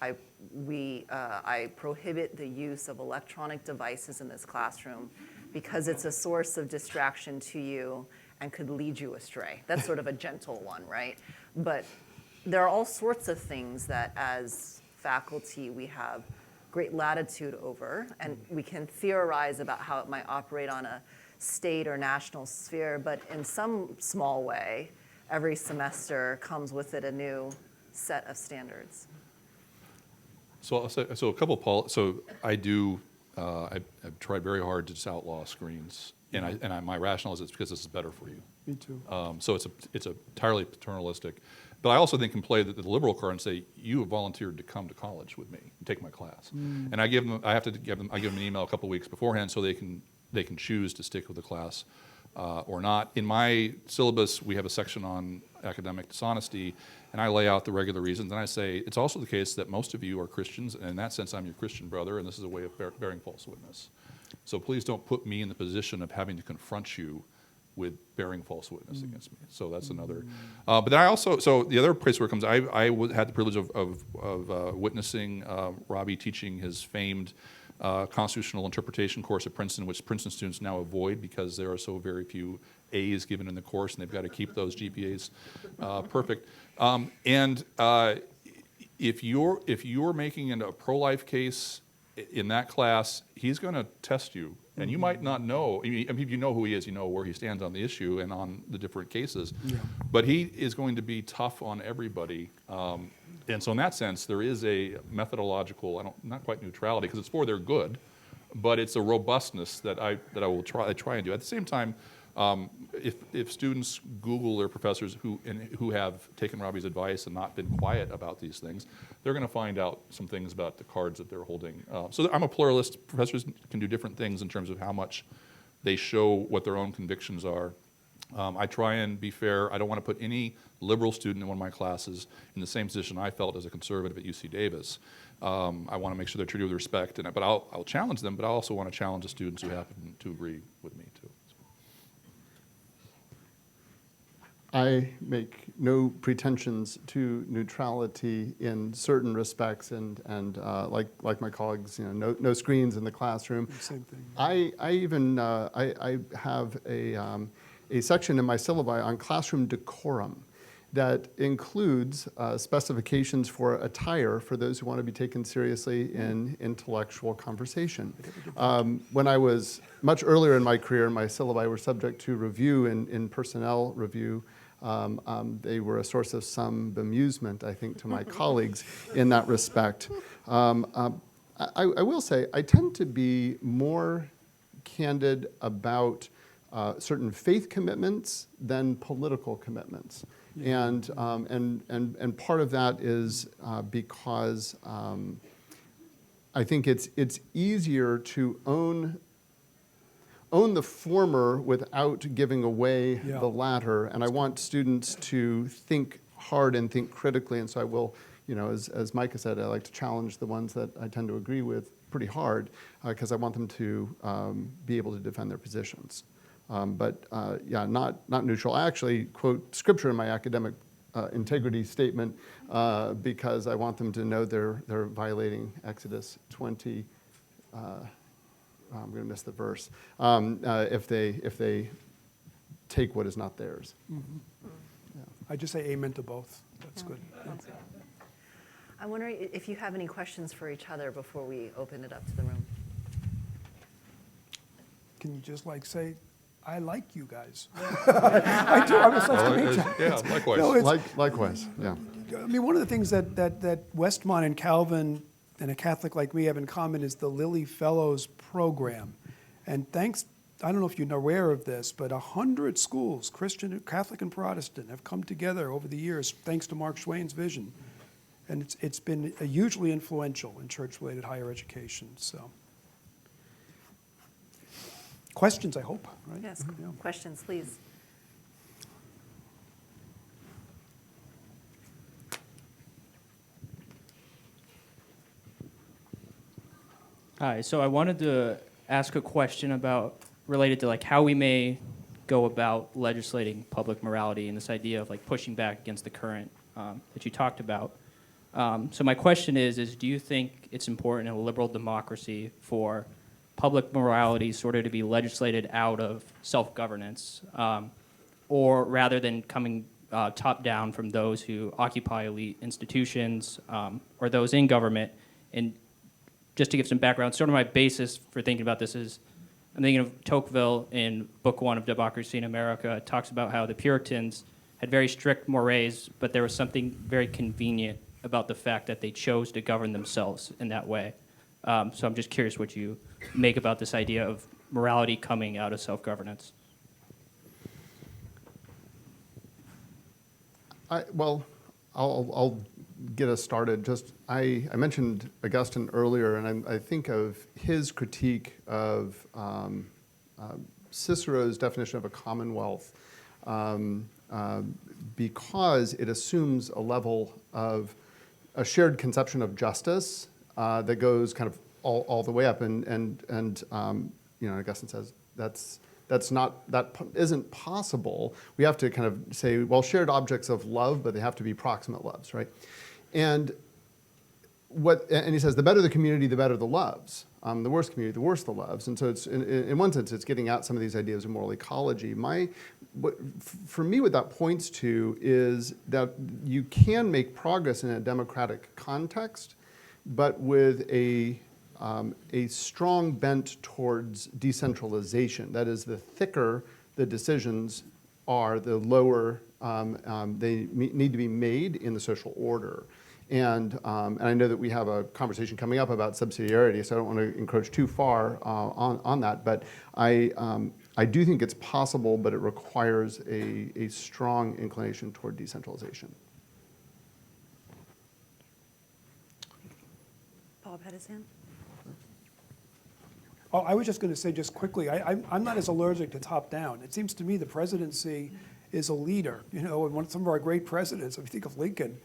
I prohibit the use of electronic devices in this classroom because it's a source of distraction to you and could lead you astray. That's sort of a gentle one, right? But there are all sorts of things that as faculty we have great latitude over, and we can theorize about how it might operate on a state or national sphere, but in some small way, every semester comes with it a new set of standards. So I'll say, so I do, I've tried very hard to just outlaw screens, and my rationale is it's because this is better for you. Me too. So it's entirely paternalistic, but I also think can play the liberal card and say you have volunteered to come to college with me and take my class, and I give them an email a couple of weeks beforehand so they can choose to stick with the class. or not. In my syllabus, we have a section on academic dishonesty, and I lay out the regular reasons, and I say, it's also the case that most of you are Christians, and in that sense, I'm your Christian brother, and this is a way of bearing false witness. So please don't put me in the position of having to confront you with bearing false witness against me. So that's another. But then I also, so the other place where it comes, I had the privilege of witnessing Robby teaching his famed constitutional interpretation course at Princeton, which Princeton students now avoid because there are so very few A's given in the course, and they've got to keep those GPAs perfect. If you're making a pro-life case in that class, he's going to test you. And you might not know, I mean, if you know who he is, you know where he stands on the issue and on the different cases. Yeah. But he is going to be tough on everybody. And so in that sense, there is a methodological, not quite neutrality, because it's for their good, but it's a robustness that I try and do. At the same time, if students Google their professors who have taken Robby's advice and not been quiet about these things, they're going to find out some things about the cards that they're holding. So I'm a pluralist. Professors can do different things in terms of how much they show what their own convictions are. I try and be fair. I don't want to put any liberal student in one of my classes in the same position I felt as a conservative at UC Davis. I want to make sure they're treated with respect, but I'll challenge them, but I also want to challenge the students who happen to agree with me too. I make no pretensions to neutrality in certain respects, and like my colleagues, no screens in the classroom. Same thing. I have a section in my syllabi on classroom decorum that includes specifications for attire for those who want to be taken seriously in intellectual conversation. When I was much earlier in my career, my syllabi were subject to review in personnel review. They were a source of some bemusement, I think, to my colleagues in that respect. I will say, I tend to be more candid about certain faith commitments than political commitments. Yeah. And part of that is because I think it's easier to own the former without giving away the latter. And I want students to think hard and think critically. And so I will, as Micah said, I like to challenge the ones that I tend to agree with pretty hard because I want them to be able to defend their positions. Not neutral. I actually quote scripture in my academic integrity statement because I want them to know they're violating Exodus 20. I'm going to miss the verse. If they take what is not theirs. Mm-hmm. Yeah. I just say amen to both. That's good. That's good. I'm wondering if you have any questions for each other before we open it up to the room. Can you just say, I like you guys? I do. I was nice to meet you. Yeah, likewise. No, likewise, yeah. I mean, one of the things that Westmont and Calvin and a Catholic like me have in common is the Lilly Fellows program. And thanks, I don't know if you're aware of this, but 100 schools, Christian, Catholic, and Protestant, have come together over the years thanks to Mark Twain's vision. And it's been hugely influential in church-related higher education. So, questions, I hope, right? Yes, Yeah. questions, please. Hi, so I wanted to ask a question related to how we may go about legislating public morality and this idea of pushing back against the current that you talked about. So my question is do you think it's important in a liberal democracy for public morality sort of to be legislated out of self-governance, or rather than coming top down from those who occupy elite institutions or those in government? And just to give some background, sort of my basis for thinking about this is I'm thinking of Tocqueville in Book 1 of Democracy in America. It talks about how the Puritans had very strict mores, but there was something very convenient about the fact that they chose to govern themselves in that way. So I'm just curious what you make about this idea of morality coming out of self-governance. I'll get us started. I mentioned Augustine earlier, and I think of his critique of Cicero's definition of a commonwealth because it assumes a level of a shared conception of justice that goes kind of all the way up, and Augustine says that isn't possible. We have to kind of say, well, shared objects of love, but they have to be proximate loves, right? And he says, the better the community, the better the loves. The worse community, the worse the loves. And so it's, in one sense, it's getting out some of these ideas of moral ecology. For me, what that points to is that you can make progress in a democratic context, but with a strong bent towards decentralization. That is, the thicker the decisions are, the lower they need to be made in the social order. And I know that we have a conversation coming up about subsidiarity, so I don't want to encroach too far on that. But I do think it's possible, but it requires a strong inclination toward decentralization. Bob had his hand. Oh, I was just going to say just quickly, I'm not as allergic to top-down. It seems to me the presidency is a leader, and some of our great presidents, if you think of Lincoln,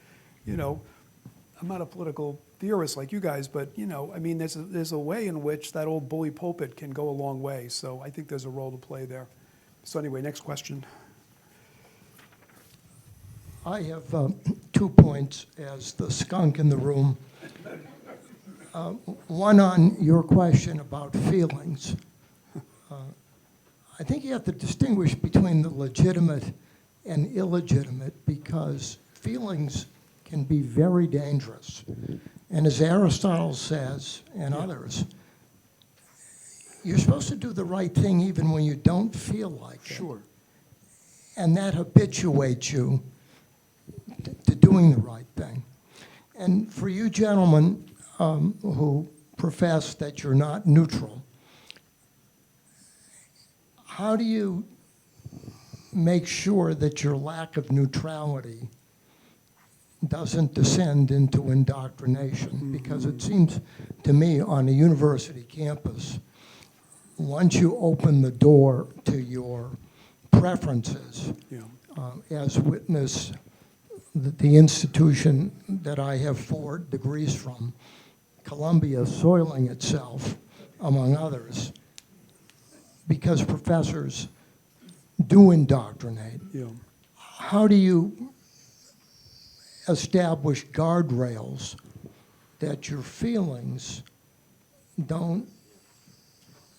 I'm not a political theorist like you guys, but there's a way in which that old bully pulpit can go a long way. So I think there's a role to play there. So anyway, next question. I have 2 points as the skunk in the room. One on your question about feelings. I think you have to distinguish between the legitimate and illegitimate, because feelings can be very dangerous. And as Aristotle says, and others, you're supposed to do the right thing even when you don't feel like it. Sure. And that habituates you to doing the right thing. And for you gentlemen who profess that you're not neutral, how do you make sure that your lack of neutrality doesn't descend into indoctrination? Because it seems to me on a university campus, once you open the door to your preferences, as witness the institution that I have 4 degrees from, Columbia, soiling itself, among others, because professors do indoctrinate. How do you establish guardrails that your feelings don't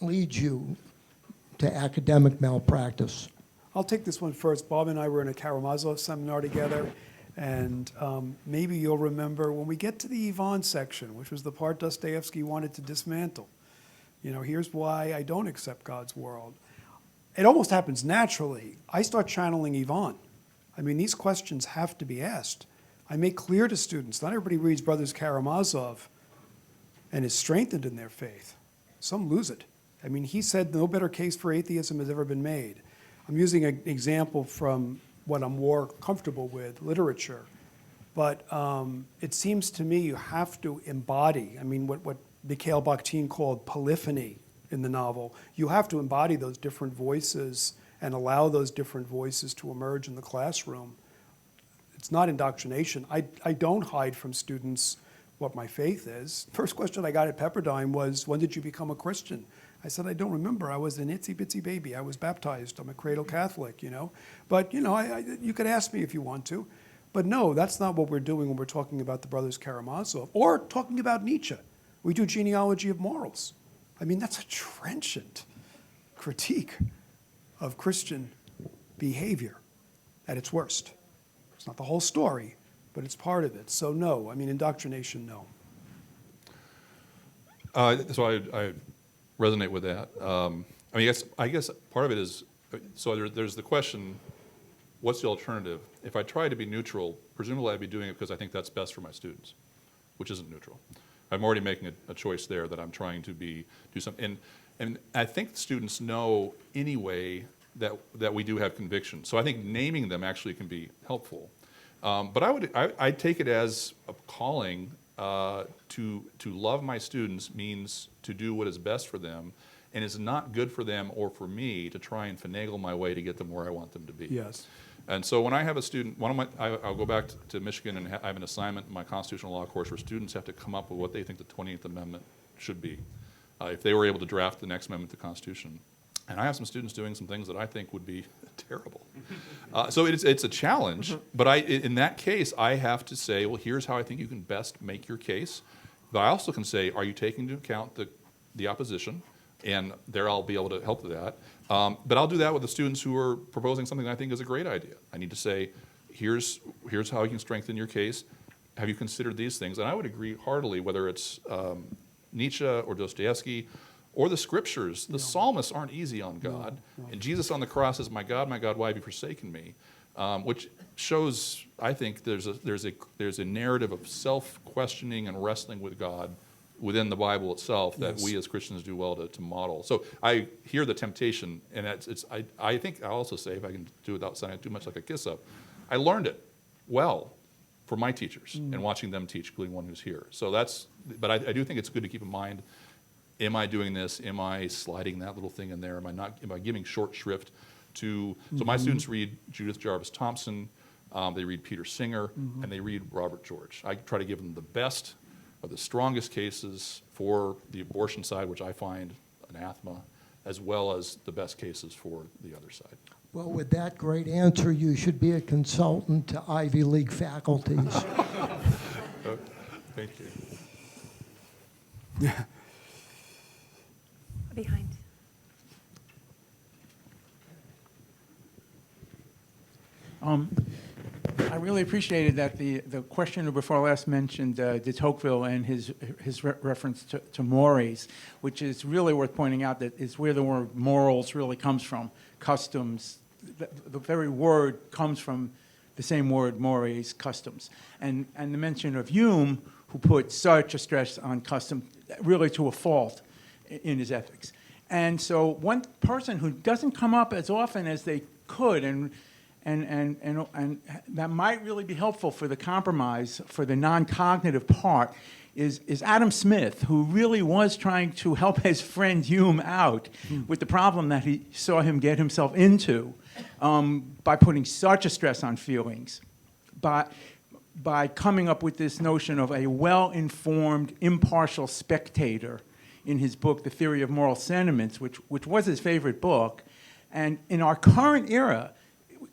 lead you to academic malpractice? I'll take this one first. Bob and I were in a Karamazov seminar together, and maybe you'll remember when we get to the Ivan section, which was the part Dostoevsky wanted to dismantle. Here's why I don't accept God's world. It almost happens naturally. I start channeling Ivan. These questions have to be asked. I make clear to students, not everybody reads Brothers Karamazov and is strengthened in their faith. Some lose it. He said no better case for atheism has ever been made. I'm using an example from what I'm more comfortable with, literature. But it seems to me you have to embody, what Mikhail Bakhtin called polyphony in the novel. You have to embody those different voices and allow those different voices to emerge in the classroom. It's not indoctrination. I don't hide from students what my faith is. First question I got at Pepperdine was, when did you become a Christian? I said, I don't remember. I was an itsy-bitsy baby. I was baptized. I'm a cradle Catholic, But, you could ask me if you want to. But no, that's not what we're doing when we're talking about the Brothers Karamazov or talking about Nietzsche. We do genealogy of morals. That's a trenchant critique of Christian behavior at its worst. It's not the whole story, but it's part of it. So no, indoctrination, no. So I resonate with that. I guess part of it is, so there's the question, what's the alternative? If I try to be neutral, presumably I'd be doing it because I think that's best for my students, which isn't neutral. I'm already making a choice there that I'm trying to do something. And I think students know anyway that we do have convictions. So I think naming them actually can be helpful. But I take it as a calling to love my students means to do what is best for them and it's not good for them or for me to try and finagle my way to get them where I want them to be. Yes. And so when I have a student, I'll go back to Michigan, and I have an assignment in my constitutional law course where students have to come up with what they think the 28th Amendment should be, if they were able to draft the next amendment to the Constitution. And I have some students doing some things that I think would be terrible. So it's a challenge, but in that case, I have to say, well, here's how I think you can best make your case. But I also can say, are you taking into account the opposition? And there I'll be able to help with that. But I'll do that with the students who are proposing something that I think is a great idea. I need to say, here's how you can strengthen your case. Have you considered these things? And I would agree heartily, whether it's Nietzsche or Dostoevsky or the scriptures. The psalmists aren't easy on God. And Jesus on the cross says, my God, why have you forsaken me? Which shows, I think, there's a narrative of self-questioning and wrestling with God within the Bible itself that we as Christians do well to model. So I hear the temptation, and I think I'll also say, if I can do it without sounding too much like a kiss-up, I learned it well from my teachers and watching them teach, including one who's here. So but I do think it's good to keep in mind, am I doing this? Am I sliding that little thing in there? Am I giving short shrift to, so my students read Judith Jarvis Thompson, they read Peter Singer, and they read Robert George. I try to give them the best of the strongest cases for the abortion side, which I find anathema, as well as the best cases for the other side. Well, with that great answer, you should be a consultant to Ivy League faculties. Thank you. Behind. I really appreciated that the questioner before last mentioned de Tocqueville and his reference to mores, which is really worth pointing out that is where the word morals really comes from. Customs, the very word comes from the same word, mores, customs. And the mention of Hume, who put such a stress on custom, really to a fault in his ethics. And so one person who doesn't come up as often as they could, and that might really be helpful for the compromise, for the non-cognitive part, is Adam Smith, who really was trying to help his friend Hume out with the problem that he saw him get himself into by putting such a stress on feelings, by coming up with this notion of a well-informed, impartial spectator in his book, The Theory of Moral Sentiments, which was his favorite book. And in our current era,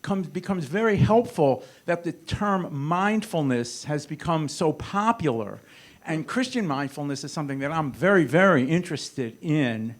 becomes very helpful that the term mindfulness has become so popular. And Christian mindfulness is something that I'm very, very interested in.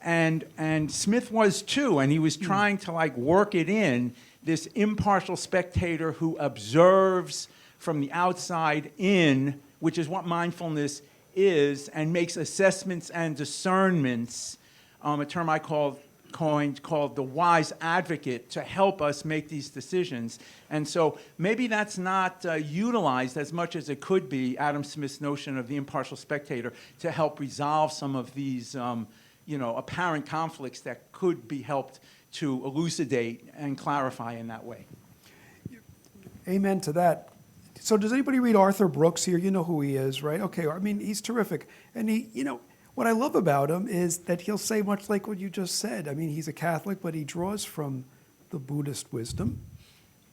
And Smith was too, and he was trying to work it in, this impartial spectator who observes from the outside in, which is what mindfulness is, and makes assessments and discernments, a term I coined called the wise advocate, to help us make these decisions. And so maybe that's not utilized as much as it could be, Adam Smith's notion of the impartial spectator, to help resolve some of these apparent conflicts that could be helped to elucidate and clarify in that way. Amen to that. So does anybody read Arthur Brooks here? You know who he is, right? Okay, I mean, he's terrific. And what I love about him is that he'll say much like what you just said. I mean, he's a Catholic, but he draws from the Buddhist wisdom.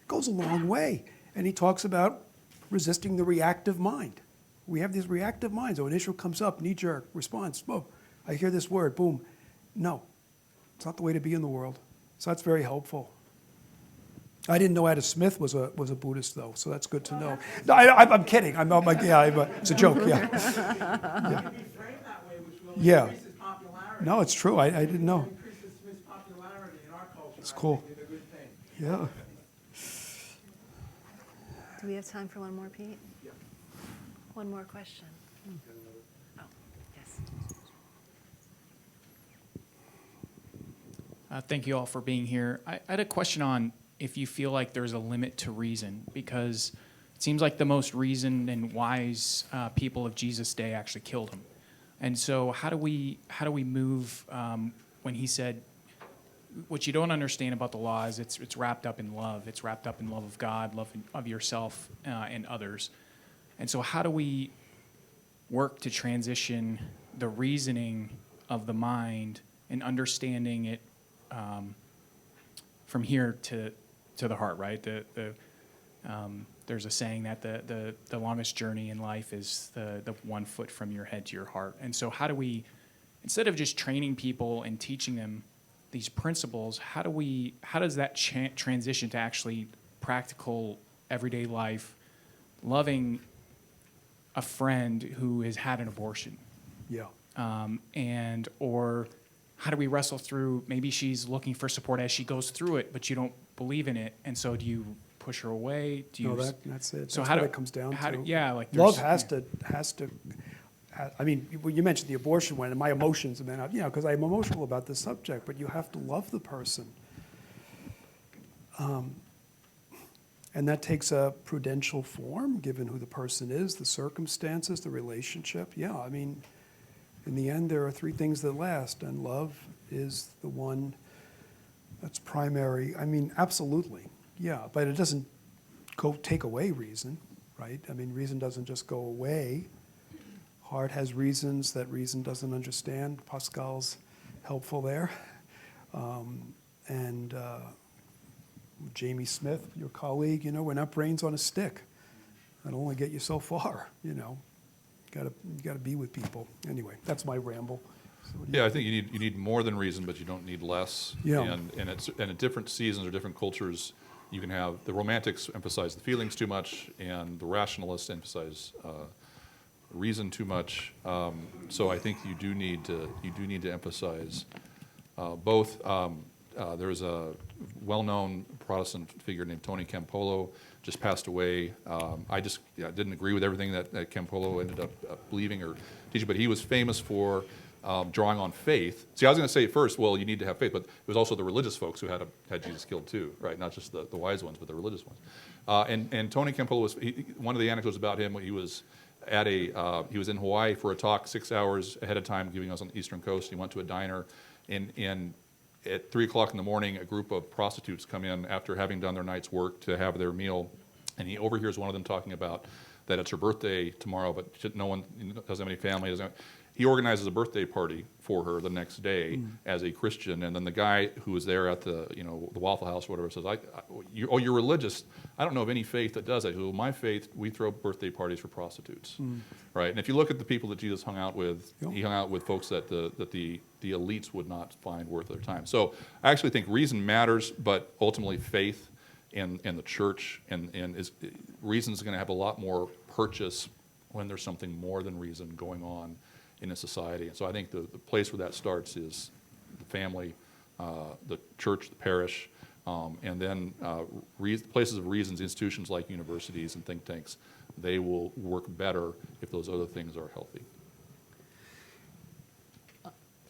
It goes a long way. And he talks about resisting the reactive mind. We have these reactive minds. Oh, an issue comes up, knee-jerk response. Oh, I hear this word, boom. No, it's not the way to be in the world. So that's very helpful. I didn't know Adam Smith was a Buddhist, though, so that's good to know. No, I'm kidding. It's a joke, yeah. Yeah. No, it's true. I didn't know. It's cool. Yeah. Do we have time for one more, Pete? Yeah. One more question. Oh, yes. Thank you all for being here. I had a question on if you feel like there's a limit to reason, because it seems like the most reasoned and wise people of Jesus' day actually killed him. And so how do we move when he said, what you don't understand about the law is it's wrapped up in love. It's wrapped up in love of God, love of yourself and others. And so how do we work to transition the reasoning of the mind and understanding it from here to the heart, right? There's a saying that the longest journey in life is the 1 foot from your head to your heart. And so how do we, instead of just training people and teaching them these principles, how does that transition to actually practical everyday life, loving a friend who has had an abortion? Yeah. Or how do we wrestle through, maybe she's looking for support as she goes through it, but you don't believe in it, and so do you push her away? Do you? No, that's it. So That's how what do it comes down how to. Do, yeah, like Love there's- has to. I mean, you mentioned the abortion one, and my emotions, and then because I'm emotional about this subject, but you have to love the person. And that takes a prudential form, given who the person is, the circumstances, the relationship. Yeah, I mean, in the end, there are 3 things that last, and love is the one that's primary. I mean, absolutely, yeah, but it doesn't take away reason, right? I mean, reason doesn't just go away. Heart has reasons that reason doesn't understand. Pascal's helpful there. Jamie Smith, your colleague, we're not brains on a stick. That'll only get you so far, You gotta be with people. Anyway, that's my ramble. So what do you Yeah, I think you need more than reason, but you don't need less. Yeah. And at different seasons or different cultures, you can have the romantics emphasize the feelings too much, and the rationalists emphasize reason too much. So I think you do need to emphasize both. There's a well-known Protestant figure named Tony Campolo, just passed away. I didn't agree with everything that Campolo ended up believing or teaching, but he was famous for drawing on faith. See, I was going to say first, well, you need to have faith, but it was also the religious folks who had Jesus killed too, right? Not just the wise ones, but the religious ones. And Tony Campolo was one of the anecdotes about him. He was he was in Hawaii for a talk 6 hours ahead of time, giving us on the Eastern Coast. He went to a diner, and at 3 o'clock in the morning, a group of prostitutes come in after having done their night's work to have their meal, and he overhears one of them talking about that it's her birthday tomorrow, but no one doesn't have any family. He organizes a birthday party for her the next day as a Christian, and then the guy who was there at the the Waffle House or whatever says, "You're religious. I don't know of any faith that does that." Well, my faith, we throw birthday parties for prostitutes, right? And if you look at the people that Jesus hung out with, he hung out with folks that the elites would not find worth their time. So I actually think reason matters, but ultimately faith and the church and reason is going to have a lot more purchase when there's something more than reason going on in a society. And so I think the place where that starts is the family, the church, the parish, and then places of reasons, institutions like universities and think tanks. They will work better if those other things are healthy.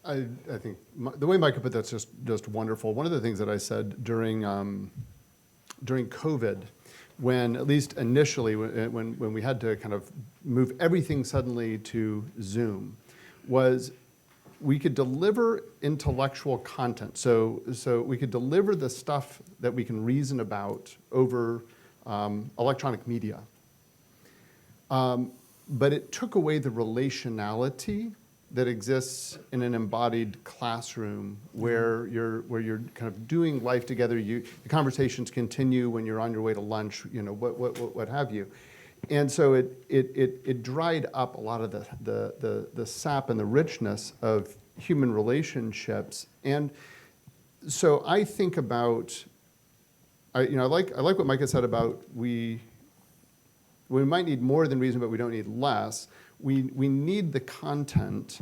I think the way Micah put that's just wonderful. One of the things that I said during COVID, when at least initially when we had to kind of move everything suddenly to Zoom, was we could deliver intellectual content. So we could deliver the stuff that we can reason about over electronic media. But it took away the relationality that exists in an embodied classroom where you're kind of doing life together. The conversations continue when you're on your way to lunch, what have you. And so it dried up a lot of the sap and the richness of human relationships. And so I think about, I like what Micah said about we might need more than reason, but we don't need less. We need the content,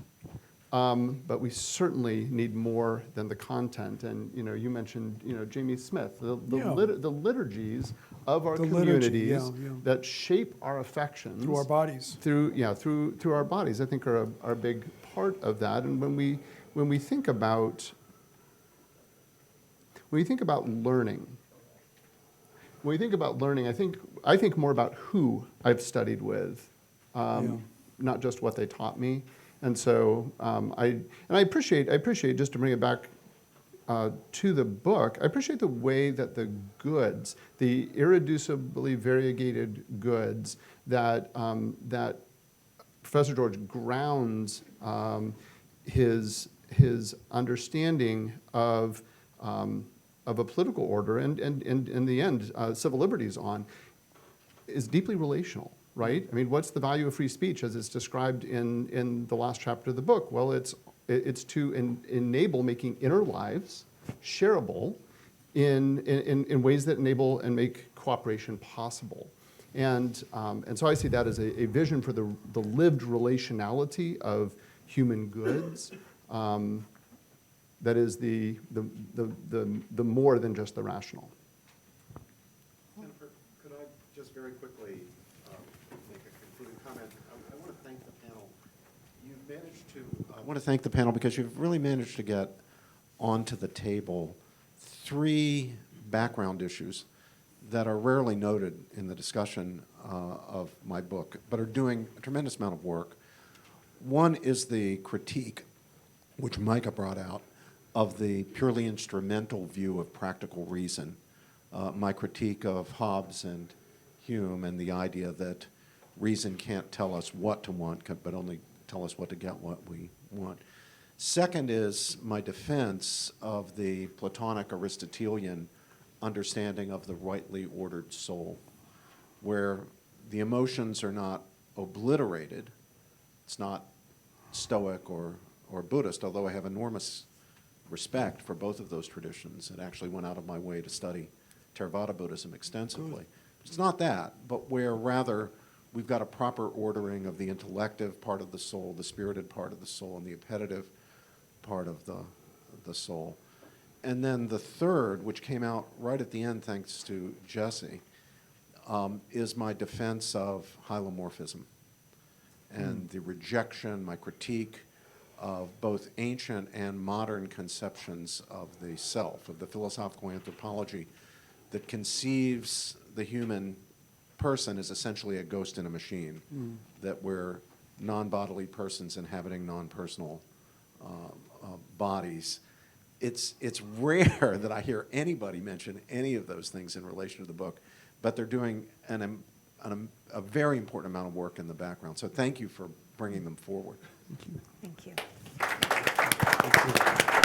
but we certainly need more than the content. And you mentioned Jamie Smith, the liturgies of our communities that shape our affections Through our bodies. Through our bodies, I think are a big part of that. And when we think about learning. When we think about learning, I think more about who I've studied with, not just what they taught me. And so I appreciate just to bring it back to the book. I appreciate the way that the goods, the irreducibly variegated goods that Professor George grounds his his understanding of a political order and in the end, civil liberties on, is deeply relational, right? I mean, what's the value of free speech as it's described in the last chapter of the book? Well, it's to enable making inner lives shareable in ways that enable and make cooperation possible. And so I see that as a vision for the lived relationality of human goods that is the more than just the rational. Jennifer, could I just very quickly make a concluding comment? I want to thank the panel. You've managed to. I want to thank the panel because you've really managed to get onto the table 3 background issues that are rarely noted in the discussion of my book, but are doing a tremendous amount of work. One is the critique, which Micah brought out, of the purely instrumental view of practical reason. My critique of Hobbes and Hume and the idea that reason can't tell us what to want, but only tell us what to get what we want. Second is my defense of the Platonic Aristotelian understanding of the rightly ordered soul, where the emotions are not obliterated. It's not Stoic or Buddhist, although I have enormous respect for both of those traditions and actually went out of my way to study Theravada Buddhism extensively. It's not that, but where rather we've got a proper ordering of the intellective part of the soul, the spirited part of the soul, and the appetitive part of the soul. And then the third, which came out right at the end thanks to Jesse, is my defense of hylomorphism and the rejection, my critique of both ancient and modern conceptions of the self, of the philosophical anthropology that conceives the human person as essentially a ghost in a machine, that we're non-bodily persons inhabiting non-personal bodies. It's rare that I hear anybody mention any of those things in relation to the book, but they're doing a very important amount of work in the background. So thank you for bringing them forward. Thank you. Thank you.